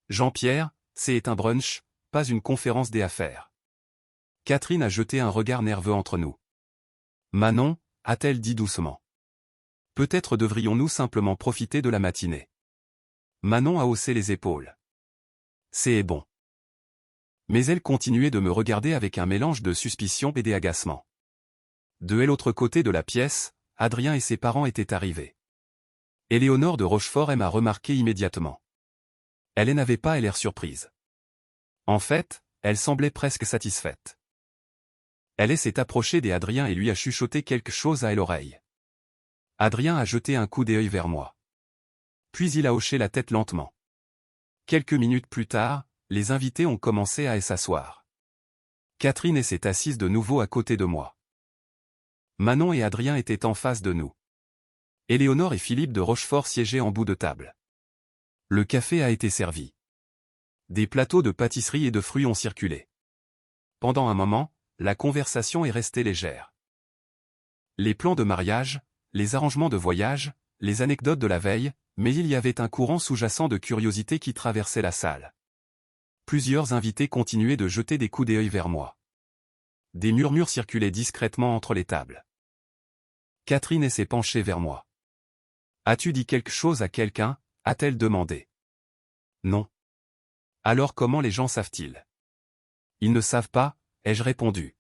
Jean-Pierre, c'est un brunch, pas une conférence des affaires. Catherine a jeté un regard nerveux entre nous. Manon, a-t-elle dit doucement. Peut-être devrions-nous simplement profiter de la matinée. Manon a haussé les épaules. C'est bon. Mais elle continuait de me regarder avec un mélange de suspicion et d'agacement. De l'autre côté de la pièce, Adrien et ses parents étaient arrivés. Éléonore de Rochefort m'a remarqué immédiatement. Elle n'avait pas l'air surprise. En fait, elle semblait presque satisfaite. Elle s'est approchée d'Adrien et lui a chuchoté quelque chose à l'oreille. Adrien a jeté un coup d'œil vers moi. Puis il a hoché la tête lentement. Quelques minutes plus tard, les invités ont commencé à s'asseoir. Catherine s'est assise de nouveau à côté de moi. Manon et Adrien étaient en face de nous. Éléonore et Philippe de Rochefort siégeaient en bout de table. Le café a été servi. Des plateaux de pâtisserie et de fruits ont circulé. Pendant un moment, la conversation est restée légère. Les plans de mariage, les arrangements de voyage, les anecdotes de la veille, mais il y avait un courant sous-jacent de curiosité qui traversait la salle. Plusieurs invités continuaient de jeter des coups d'œil vers moi. Des murmures circulaient discrètement entre les tables. Catherine s'est penchée vers moi. « As-tu dit quelque chose à quelqu'un » a-t-elle demandé. « Non. » Alors comment les gens savent-ils? Ils ne savent pas, ai-je répondu.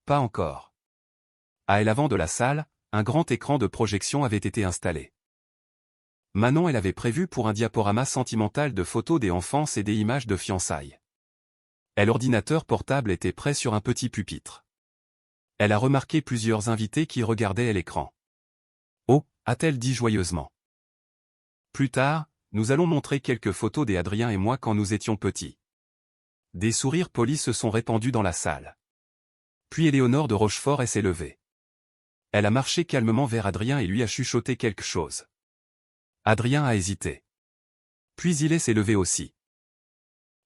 Pas encore. À l'avant de la salle, un grand écran de projection avait été installé. Manon elle avait prévu pour un diaporama sentimental de photos des enfances et des images de fiançailles. L'ordinateur portable était prêt sur un petit pupitre. Elle a remarqué plusieurs invités qui regardaient l'écran. Oh, a-t-elle dit joyeusement. Plus tard, nous allons montrer quelques photos d'Adrien et moi quand nous étions petits. Des sourires polis se sont répandus dans la salle. Puis Éléonore de Rochefort s'est levée. Elle a marché calmement vers Adrien et lui a chuchoté quelque chose. Adrien a hésité. Puis il s'est levé aussi.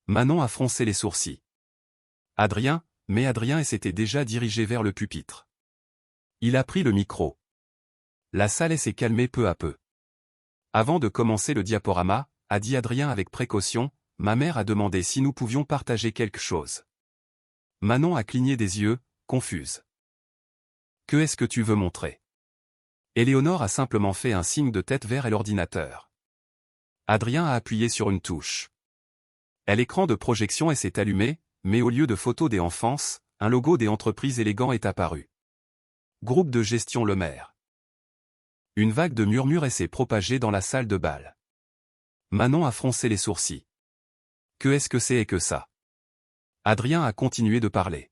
Manon a froncé les sourcils. Adrien, mais Adrien s'était déjà dirigé vers le pupitre. Il a pris le micro. La salle s'est calmée peu à peu. Avant de commencer le diaporama, a dit Adrien avec précaution, ma mère a demandé si nous pouvions partager quelque chose. Manon a cligné des yeux, confuse. Que est-ce que tu veux montrer? Éléonore a simplement fait un signe de tête vers l'ordinateur. Adrien a appuyé sur une touche. L'écran de projection s'est allumé, mais au lieu de photos des enfances, un logo des entreprises élégants est apparu. Groupe de gestion Le Maire. Une vague de murmures s'est propagée dans la salle de bal. Manon a froncé les sourcils. Que est-ce que c'est que ça? Adrien a continué de parler.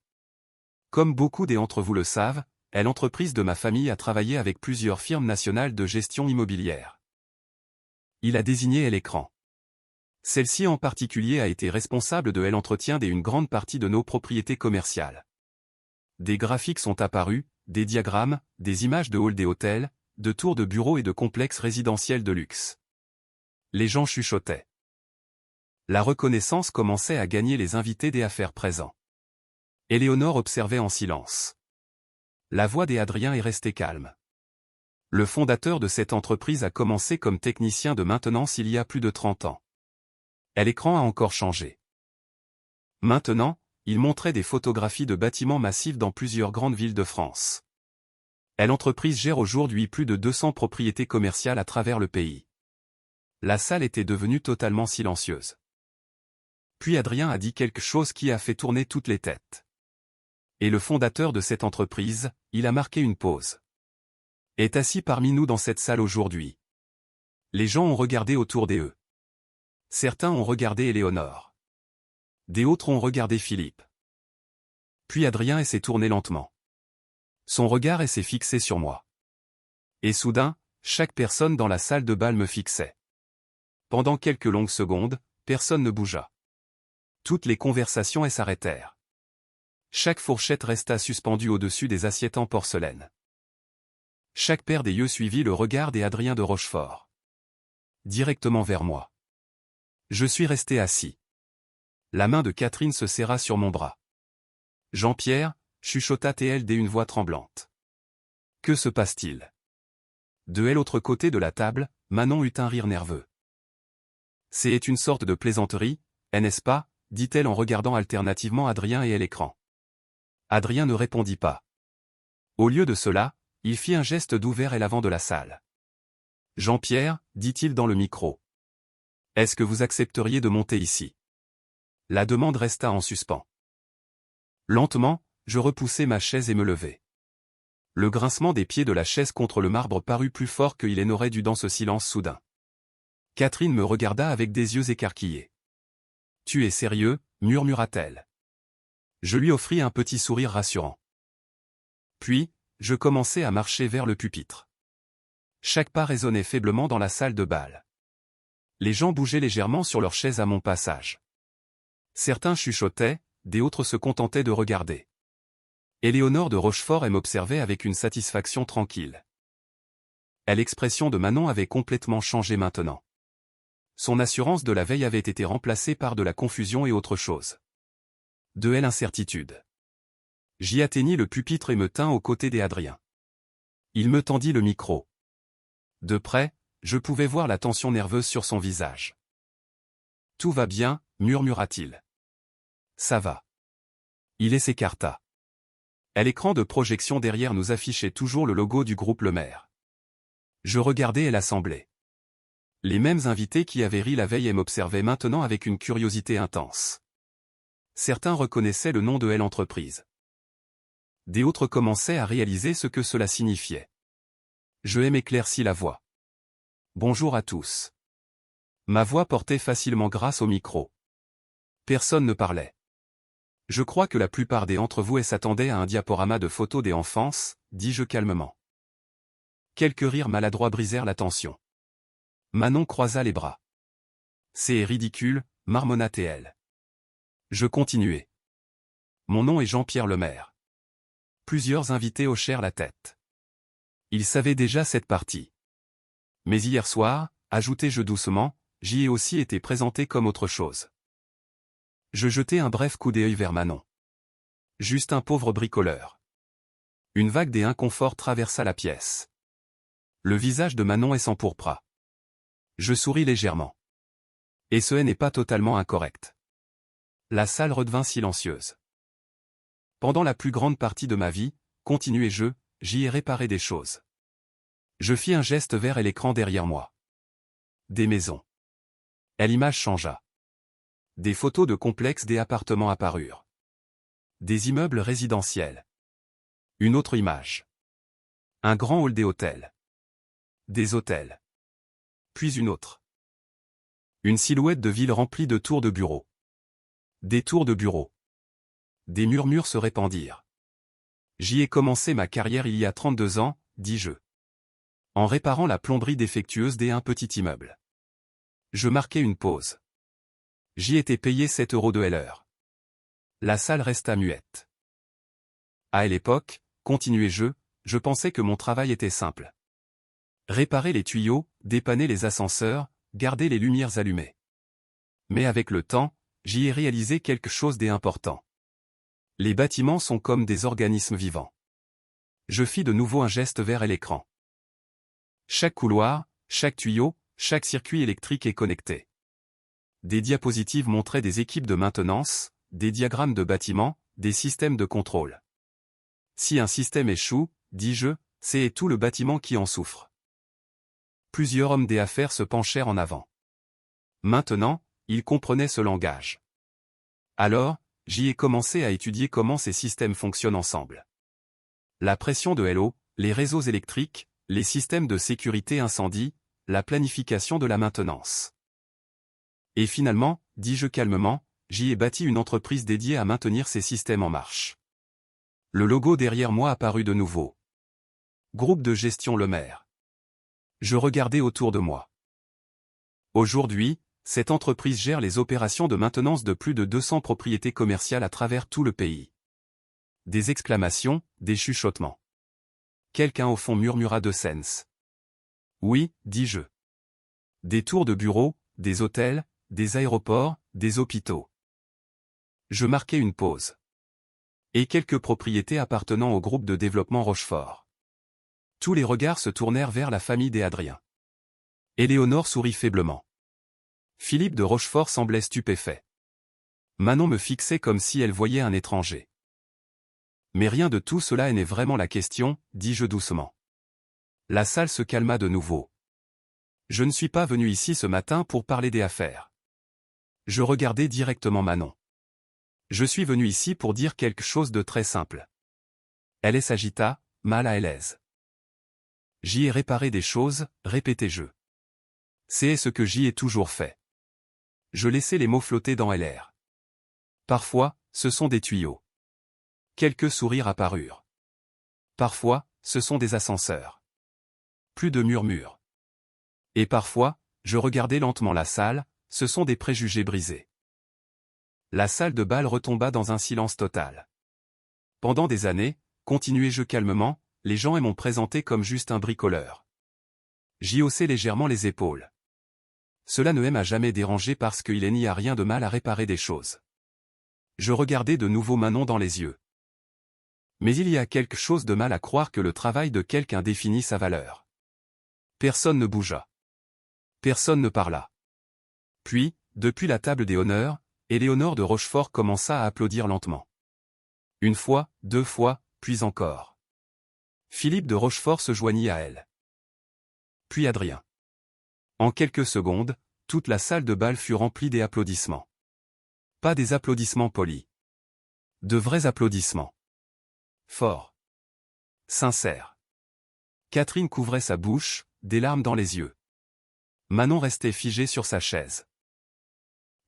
Comme beaucoup d'entre vous le savent, l'entreprise de ma famille a travaillé avec plusieurs firmes nationales de gestion immobilière. Il a désigné l'écran. Celle-ci en particulier a été responsable de l'entretien d'une grande partie de nos propriétés commerciales. Des graphiques sont apparus, des diagrammes, des images de halls des hôtels, de tours de bureaux et de complexes résidentiels de luxe. Les gens chuchotaient. La reconnaissance commençait à gagner les invités des affaires présents. Éléonore observait en silence. La voix d'Adrien est restée calme. Le fondateur de cette entreprise a commencé comme technicien de maintenance il y a plus de 30 ans. L'écran a encore changé. Maintenant, il montrait des photographies de bâtiments massifs dans plusieurs grandes villes de France. L'entreprise gère aujourd'hui plus de 200 propriétés commerciales à travers le pays. La salle était devenue totalement silencieuse. Puis Adrien a dit quelque chose qui a fait tourner toutes les têtes. Et le fondateur de cette entreprise, il a marqué une pause. Est assis parmi nous dans cette salle aujourd'hui. Les gens ont regardé autour d'eux. Certains ont regardé Éléonore. Des autres ont regardé Philippe. Puis Adrien s'est tourné lentement. Son regard s'est fixé sur moi. Et soudain, chaque personne dans la salle de bal me fixait. Pendant quelques longues secondes, personne ne bougea. Toutes les conversations s'arrêtèrent. Chaque fourchette resta suspendue au-dessus des assiettes en porcelaine. Chaque paire des yeux suivit le regard d'Adrien de Rochefort. Directement vers moi. Je suis resté assis. La main de Catherine se serra sur mon bras. Jean-Pierre, chuchota-t-elle d'une voix tremblante. Que se passe-t-il? De l'autre côté de la table, Manon eut un rire nerveux. C'est une sorte de plaisanterie, n'est-ce pas, dit-elle en regardant alternativement Adrien et l'écran. Adrien ne répondit pas. Au lieu de cela, il fit un geste doux vers l'avant de la salle. Jean-Pierre, dit-il dans le micro. Est-ce que vous accepteriez de monter ici? La demande resta en suspens. Lentement, je repoussai ma chaise et me levai. Le grincement des pieds de la chaise contre le marbre parut plus fort qu'il n'aurait dû dans ce silence soudain. Catherine me regarda avec des yeux écarquillés. « Tu es sérieux ?» murmura-t-elle. Je lui offris un petit sourire rassurant. Puis, je commençai à marcher vers le pupitre. Chaque pas résonnait faiblement dans la salle de bal. Les gens bougeaient légèrement sur leurs chaises à mon passage. Certains chuchotaient, des autres se contentaient de regarder. Éléonore de Rochefort m'observait avec une satisfaction tranquille. L'expression de Manon avait complètement changé maintenant. Son assurance de la veille avait été remplacée par de la confusion et autre chose. De l'incertitude. J'y atteignis le pupitre et me tins aux côtés d'Adrien. Il me tendit le micro. De près, je pouvais voir la tension nerveuse sur son visage. « Tout va bien » murmura-t-il. « Ça va. » Il s'écarta. L'écran de projection derrière nous affichait toujours le logo du groupe Le Maire. Je regardais l'assemblée. Les mêmes invités qui avaient ri la veille m'observaient maintenant avec une curiosité intense. Certains reconnaissaient le nom de l'entreprise. Des autres commençaient à réaliser ce que cela signifiait. Je m'éclaircis la voix. « Bonjour à tous. » Ma voix portait facilement grâce au micro. Personne ne parlait. Je crois que la plupart d'entre vous s'attendaient à un diaporama de photos des enfances, dis-je calmement. Quelques rires maladroits brisèrent la tension. Manon croisa les bras. C'est ridicule, marmonna-t-elle. Je continuai. Mon nom est Jean-Pierre Lemaire. Plusieurs invités hochèrent la tête. Ils savaient déjà cette partie. Mais hier soir, ajoutai-je doucement, j'y ai aussi été présenté comme autre chose. Je jetai un bref coup d'œil vers Manon. Juste un pauvre bricoleur. Une vague d'inconfort traversa la pièce. Le visage de Manon s'empourpra. Je souris légèrement. Et ce n'est pas totalement incorrect. La salle redevint silencieuse. Pendant la plus grande partie de ma vie, continuai-je, j'y ai réparé des choses. Je fis un geste vers l'écran derrière moi. Des maisons. L'image changea. Des photos de complexes des appartements apparurent. Des immeubles résidentiels. Une autre image. Un grand hall des hôtels. Des hôtels. Puis une autre. Une silhouette de ville remplie de tours de bureaux. Des tours de bureaux. Des murmures se répandirent. J'y ai commencé ma carrière il y a 32 ans, dis-je. En réparant la plomberie défectueuse d'un petit immeuble. Je marquai une pause. J'y étais payé 7 € de l'heure. La salle resta muette. À l'époque, continuai-je, je pensais que mon travail était simple. Réparer les tuyaux, dépanner les ascenseurs, garder les lumières allumées. Mais avec le temps, j'y ai réalisé quelque chose d'important. Les bâtiments sont comme des organismes vivants. Je fis de nouveau un geste vers l'écran. Chaque couloir, chaque tuyau, chaque circuit électrique est connecté. Des diapositives montraient des équipes de maintenance, des diagrammes de bâtiments, des systèmes de contrôle. Si un système échoue, dis-je, c'est tout le bâtiment qui en souffre. Plusieurs hommes d'affaires se penchèrent en avant. Maintenant, ils comprenaient ce langage. Alors, j'y ai commencé à étudier comment ces systèmes fonctionnent ensemble. La pression de l'eau, les réseaux électriques, les systèmes de sécurité incendie, la planification de la maintenance. Et finalement, dis-je calmement, j'y ai bâti une entreprise dédiée à maintenir ces systèmes en marche. Le logo derrière moi apparut de nouveau. Groupe de gestion Le Maire. Je regardais autour de moi. Aujourd'hui, cette entreprise gère les opérations de maintenance de plus de 200 propriétés commerciales à travers tout le pays. Des exclamations, des chuchotements. Quelqu'un au fond murmura de sens. Oui, dis-je. Des tours de bureaux, des hôtels, des aéroports, des hôpitaux. Je marquai une pause. Et quelques propriétés appartenant au groupe de développement Rochefort. Tous les regards se tournèrent vers la famille d'Adrien. Éléonore sourit faiblement. Philippe de Rochefort semblait stupéfait. Manon me fixait comme si elle voyait un étranger. Mais rien de tout cela n'est vraiment la question, dis-je doucement. La salle se calma de nouveau. Je ne suis pas venu ici ce matin pour parler des affaires. Je regardais directement Manon. Je suis venu ici pour dire quelque chose de très simple. Elle s'agita, mal à l'aise. J'y ai réparé des choses, répétai-je. C'est ce que j'y ai toujours fait. Je laissais les mots flotter dans l'air. Parfois, ce sont des tuyaux. Quelques sourires apparurent. Parfois, ce sont des ascenseurs. Plus de murmures. Et parfois, je regardais lentement la salle, ce sont des préjugés brisés. La salle de bal retomba dans un silence total. Pendant des années, continuai-je calmement, les gens m'ont présenté comme juste un bricoleur. J'y haussai légèrement les épaules. Cela ne m'a jamais dérangé parce qu'il n'y a rien de mal à réparer des choses. Je regardai de nouveau Manon dans les yeux. Mais il y a quelque chose de mal à croire que le travail de quelqu'un définit sa valeur. Personne ne bougea. Personne ne parla. Puis, depuis la table des honneurs, Éléonore de Rochefort commença à applaudir lentement. Une fois, 2 fois, puis encore. Philippe de Rochefort se joignit à elle. Puis Adrien. En quelques secondes, toute la salle de bal fut remplie des applaudissements. Pas des applaudissements polis. De vrais applaudissements. Forts. Sincères. Catherine couvrait sa bouche, des larmes dans les yeux. Manon restait figée sur sa chaise.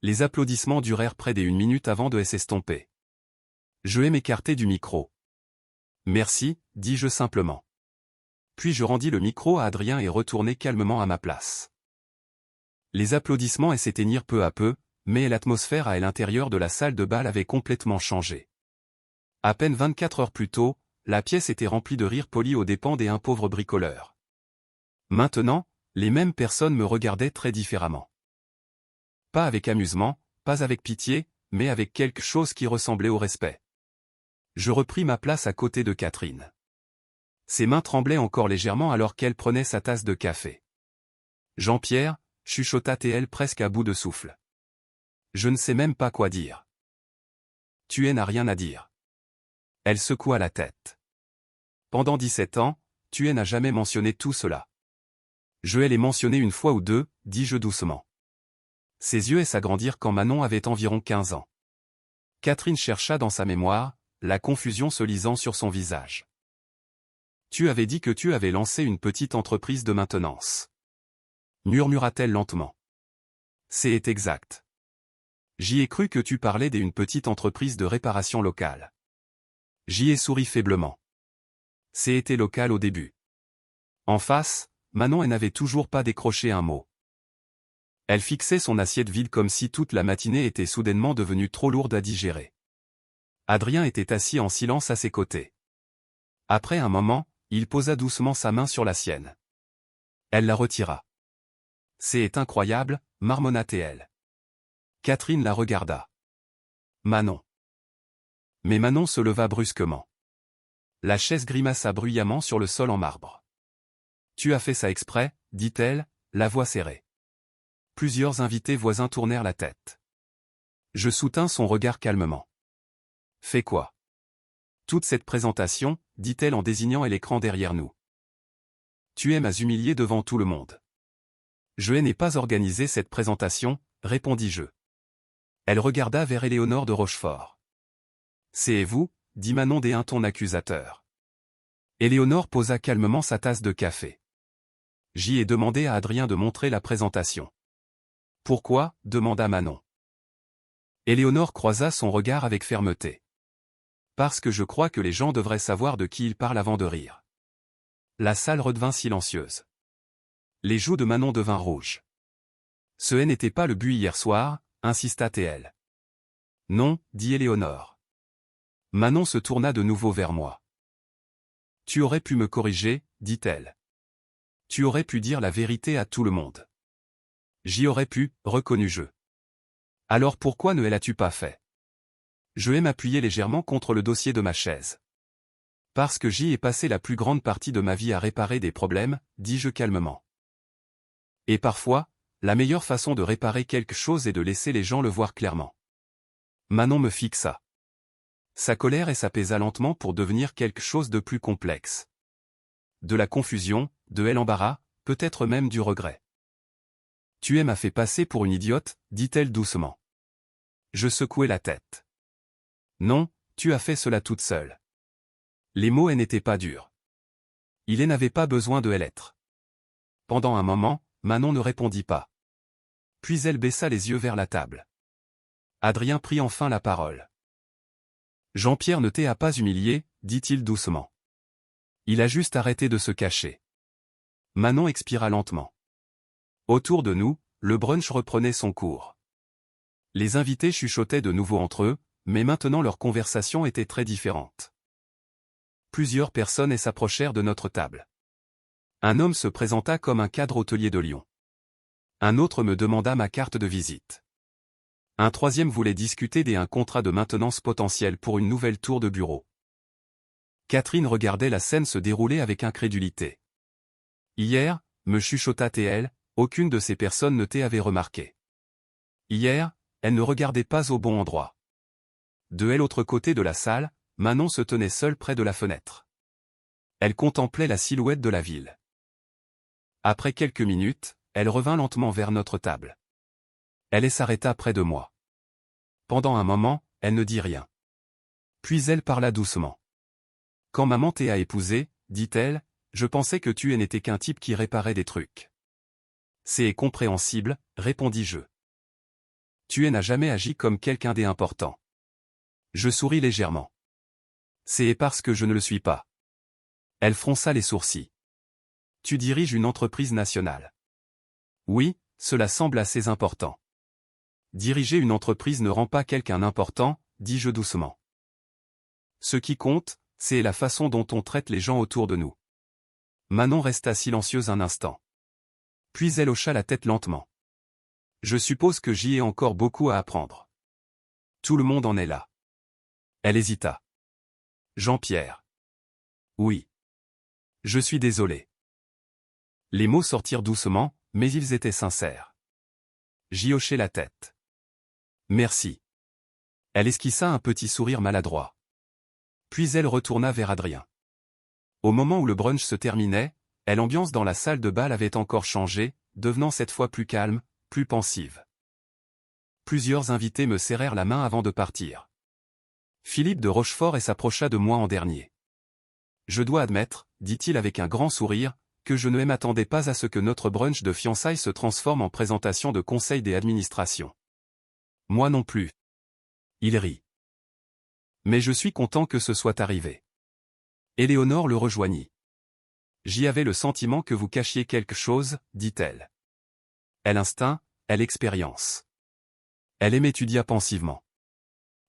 Les applaudissements durèrent près d'1 minute avant de s'estomper. Je m'écartai du micro. Merci, dis-je simplement. Puis je rendis le micro à Adrien et retournai calmement à ma place. Les applaudissements s'éteignirent peu à peu, mais l'atmosphère à l'intérieur de la salle de bal avait complètement changé. À peine 24 heures plus tôt, la pièce était remplie de rires polis aux dépens d'un pauvre bricoleur. Maintenant, les mêmes personnes me regardaient très différemment. Pas avec amusement, pas avec pitié, mais avec quelque chose qui ressemblait au respect. Je repris ma place à côté de Catherine. Ses mains tremblaient encore légèrement alors qu'elle prenait sa tasse de café. Jean-Pierre, chuchota-t-elle presque à bout de souffle. Je ne sais même pas quoi dire. Tu n'as rien à dire. Elle secoua la tête. Pendant 17 ans, tu n'as jamais mentionné tout cela. Je l'ai mentionné 1 fois ou 2, dis-je doucement. Ses yeux s'agrandirent quand Manon avait environ 15 ans. Catherine chercha dans sa mémoire, la confusion se lisant sur son visage. Tu avais dit que tu avais lancé une petite entreprise de maintenance. Murmura-t-elle lentement. C'est exact. J'y ai cru que tu parlais d'une petite entreprise de réparation locale. J'y ai souri faiblement. C'était local au début. En face, Manon n'avait toujours pas décroché un mot. Elle fixait son assiette vide comme si toute la matinée était soudainement devenue trop lourde à digérer. Adrien était assis en silence à ses côtés. Après un moment, il posa doucement sa main sur la sienne. Elle la retira. C'est incroyable, marmonna-t-elle. Catherine la regarda. Manon. Mais Manon se leva brusquement. La chaise grimaça bruyamment sur le sol en marbre. Tu as fait ça exprès, dit-elle, la voix serrée. Plusieurs invités voisins tournèrent la tête. Je soutins son regard calmement. Fais quoi? Toute cette présentation, dit-elle en désignant l'écran derrière nous. Tu aimes à humilier devant tout le monde. Je n'ai pas organisé cette présentation, répondis-je. Elle regarda vers Éléonore de Rochefort. C'est vous, dit Manon d'un ton accusateur. Éléonore posa calmement sa tasse de café. J'y ai demandé à Adrien de montrer la présentation. Pourquoi? Demanda Manon. Éléonore croisa son regard avec fermeté. Parce que je crois que les gens devraient savoir de qui ils parlent avant de rire. La salle redevint silencieuse. Les joues de Manon devinrent rouges. Ce n'était pas le but hier soir, insista-t-elle. Non, dit Éléonore. Manon se tourna de nouveau vers moi. Tu aurais pu me corriger, dit-elle. Tu aurais pu dire la vérité à tout le monde. J'y aurais pu, reconnus-je. Alors pourquoi ne l'as-tu pas fait? Je m'appuyai légèrement contre le dossier de ma chaise. Parce que j'y ai passé la plus grande partie de ma vie à réparer des problèmes, dis-je calmement. Et parfois, la meilleure façon de réparer quelque chose est de laisser les gens le voir clairement. Manon me fixa. Sa colère s'apaisa lentement pour devenir quelque chose de plus complexe. De la confusion, de l'embarras, peut-être même du regret. Tu m'as fait passer pour une idiote, dit-elle doucement. Je secouai la tête. Non, tu as fait cela toute seule. Les mots n'étaient pas durs. Il n'avait pas besoin de l'être. Pendant un moment, Manon ne répondit pas. Puis elle baissa les yeux vers la table. Adrien prit enfin la parole. Jean-Pierre ne t'a pas humilié, dit-il doucement. Il a juste arrêté de se cacher. Manon expira lentement. Autour de nous, le brunch reprenait son cours. Les invités chuchotaient de nouveau entre eux, mais maintenant leur conversation était très différente. Plusieurs personnes s'approchèrent de notre table. Un homme se présenta comme un cadre hôtelier de Lyon. Un autre me demanda ma carte de visite. Un troisième voulait discuter d'un contrat de maintenance potentiel pour une nouvelle tour de bureau. Catherine regardait la scène se dérouler avec incrédulité. Hier, me chuchota-t-elle, aucune de ces personnes ne t'avait remarqué. Hier, elle ne regardait pas au bon endroit. De l'autre côté de la salle, Manon se tenait seule près de la fenêtre. Elle contemplait la silhouette de la ville. Après quelques minutes, elle revint lentement vers notre table. Elle s'arrêta près de moi. Pendant un moment, elle ne dit rien. Puis elle parla doucement. Quand maman t'a épousé, dit-elle, je pensais que tu n'étais qu'un type qui réparait des trucs. C'est compréhensible, répondis-je. Tu n'as jamais agi comme quelqu'un d'important. Je souris légèrement. C'est parce que je ne le suis pas. Elle fronça les sourcils. Tu diriges une entreprise nationale. Oui, cela semble assez important. Diriger une entreprise ne rend pas quelqu'un important, dis-je doucement. Ce qui compte, c'est la façon dont on traite les gens autour de nous. Manon resta silencieuse un instant. Puis elle hocha la tête lentement. Je suppose que j'y ai encore beaucoup à apprendre. Tout le monde en est là. Elle hésita. Jean-Pierre. Oui. Je suis désolé. Les mots sortirent doucement, mais ils étaient sincères. J'y hochai la tête. Merci. Elle esquissa un petit sourire maladroit. Puis elle retourna vers Adrien. Au moment où le brunch se terminait, l'ambiance dans la salle de bal avait encore changé, devenant cette fois plus calme, plus pensive. Plusieurs invités me serrèrent la main avant de partir. Philippe de Rochefort s'approcha de moi en dernier. Je dois admettre, dit-il avec un grand sourire, que je ne m'attendais pas à ce que notre brunch de fiançailles se transforme en présentation de conseil des administrations. Moi non plus. Il rit. Mais je suis content que ce soit arrivé. Éléonore le rejoignit. J'y avais le sentiment que vous cachiez quelque chose, dit-elle. Elle instinct, elle expérience. Elle m'étudia pensivement.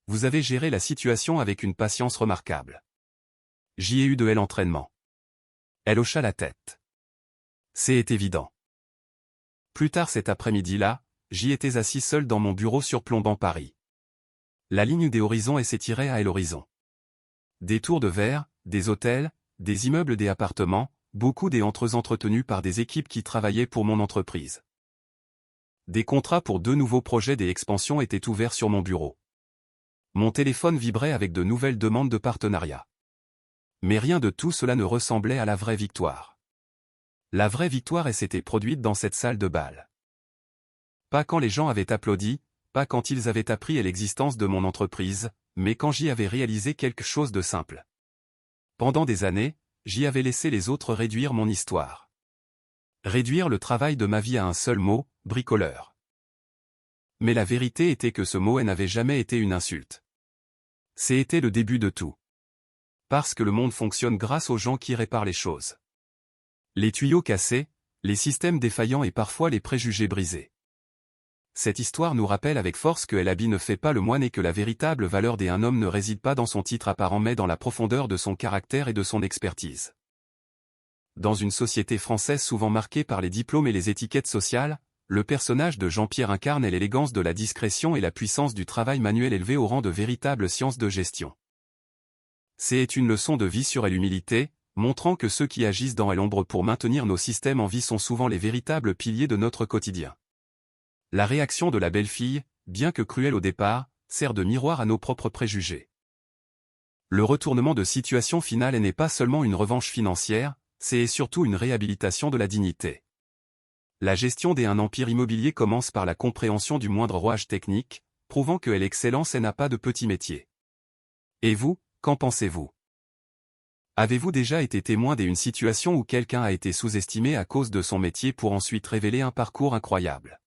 Vous avez géré la situation avec une patience remarquable. J'y ai eu de l'entraînement. Elle hocha la tête. C'est évident. Plus tard cet après-midi-là, j'y étais assis seul dans mon bureau surplombant Paris. La ligne des horizons s'étirait à l'horizon. Des tours de verre, des hôtels, des immeubles, des appartements, beaucoup d'entre eux entretenus par des équipes qui travaillaient pour mon entreprise. Des contrats pour 2 nouveaux projets d'expansion étaient ouverts sur mon bureau. Mon téléphone vibrait avec de nouvelles demandes de partenariat. Mais rien de tout cela ne ressemblait à la vraie victoire. La vraie victoire s'était produite dans cette salle de bal. Pas quand les gens avaient applaudi, pas quand ils avaient appris à l'existence de mon entreprise, mais quand j'y avais réalisé quelque chose de simple. Pendant des années, j'y avais laissé les autres réduire mon histoire. Réduire le travail de ma vie à un seul mot, bricoleur. Mais la vérité était que ce mot n'avait jamais été une insulte. C'était le début de tout. Parce que le monde fonctionne grâce aux gens qui réparent les choses. Les tuyaux cassés, les systèmes défaillants et parfois les préjugés brisés. Cette histoire nous rappelle avec force que l'habit ne fait pas le moine et que la véritable valeur d'un homme ne réside pas dans son titre apparent mais dans la profondeur de son caractère et de son expertise. Dans une société française souvent marquée par les diplômes et les étiquettes sociales, le personnage de Jean-Pierre incarne l'élégance de la discrétion et la puissance du travail manuel élevé au rang de véritable science de gestion. C'est une leçon de vie sur l'humilité, montrant que ceux qui agissent dans l'ombre pour maintenir nos systèmes en vie sont souvent les véritables piliers de notre quotidien. La réaction de la belle-fille, bien que cruelle au départ, sert de miroir à nos propres préjugés. Le retournement de situation finale n'est pas seulement une revanche financière, c'est surtout une réhabilitation de la dignité. La gestion d'un empire immobilier commence par la compréhension du moindre rouage technique, prouvant que l'excellence n'a pas de petit métier. Et vous, qu'en pensez-vous? Avez-vous déjà été témoin d'une situation où quelqu'un a été sous-estimé à cause de son métier pour ensuite révéler un parcours incroyable?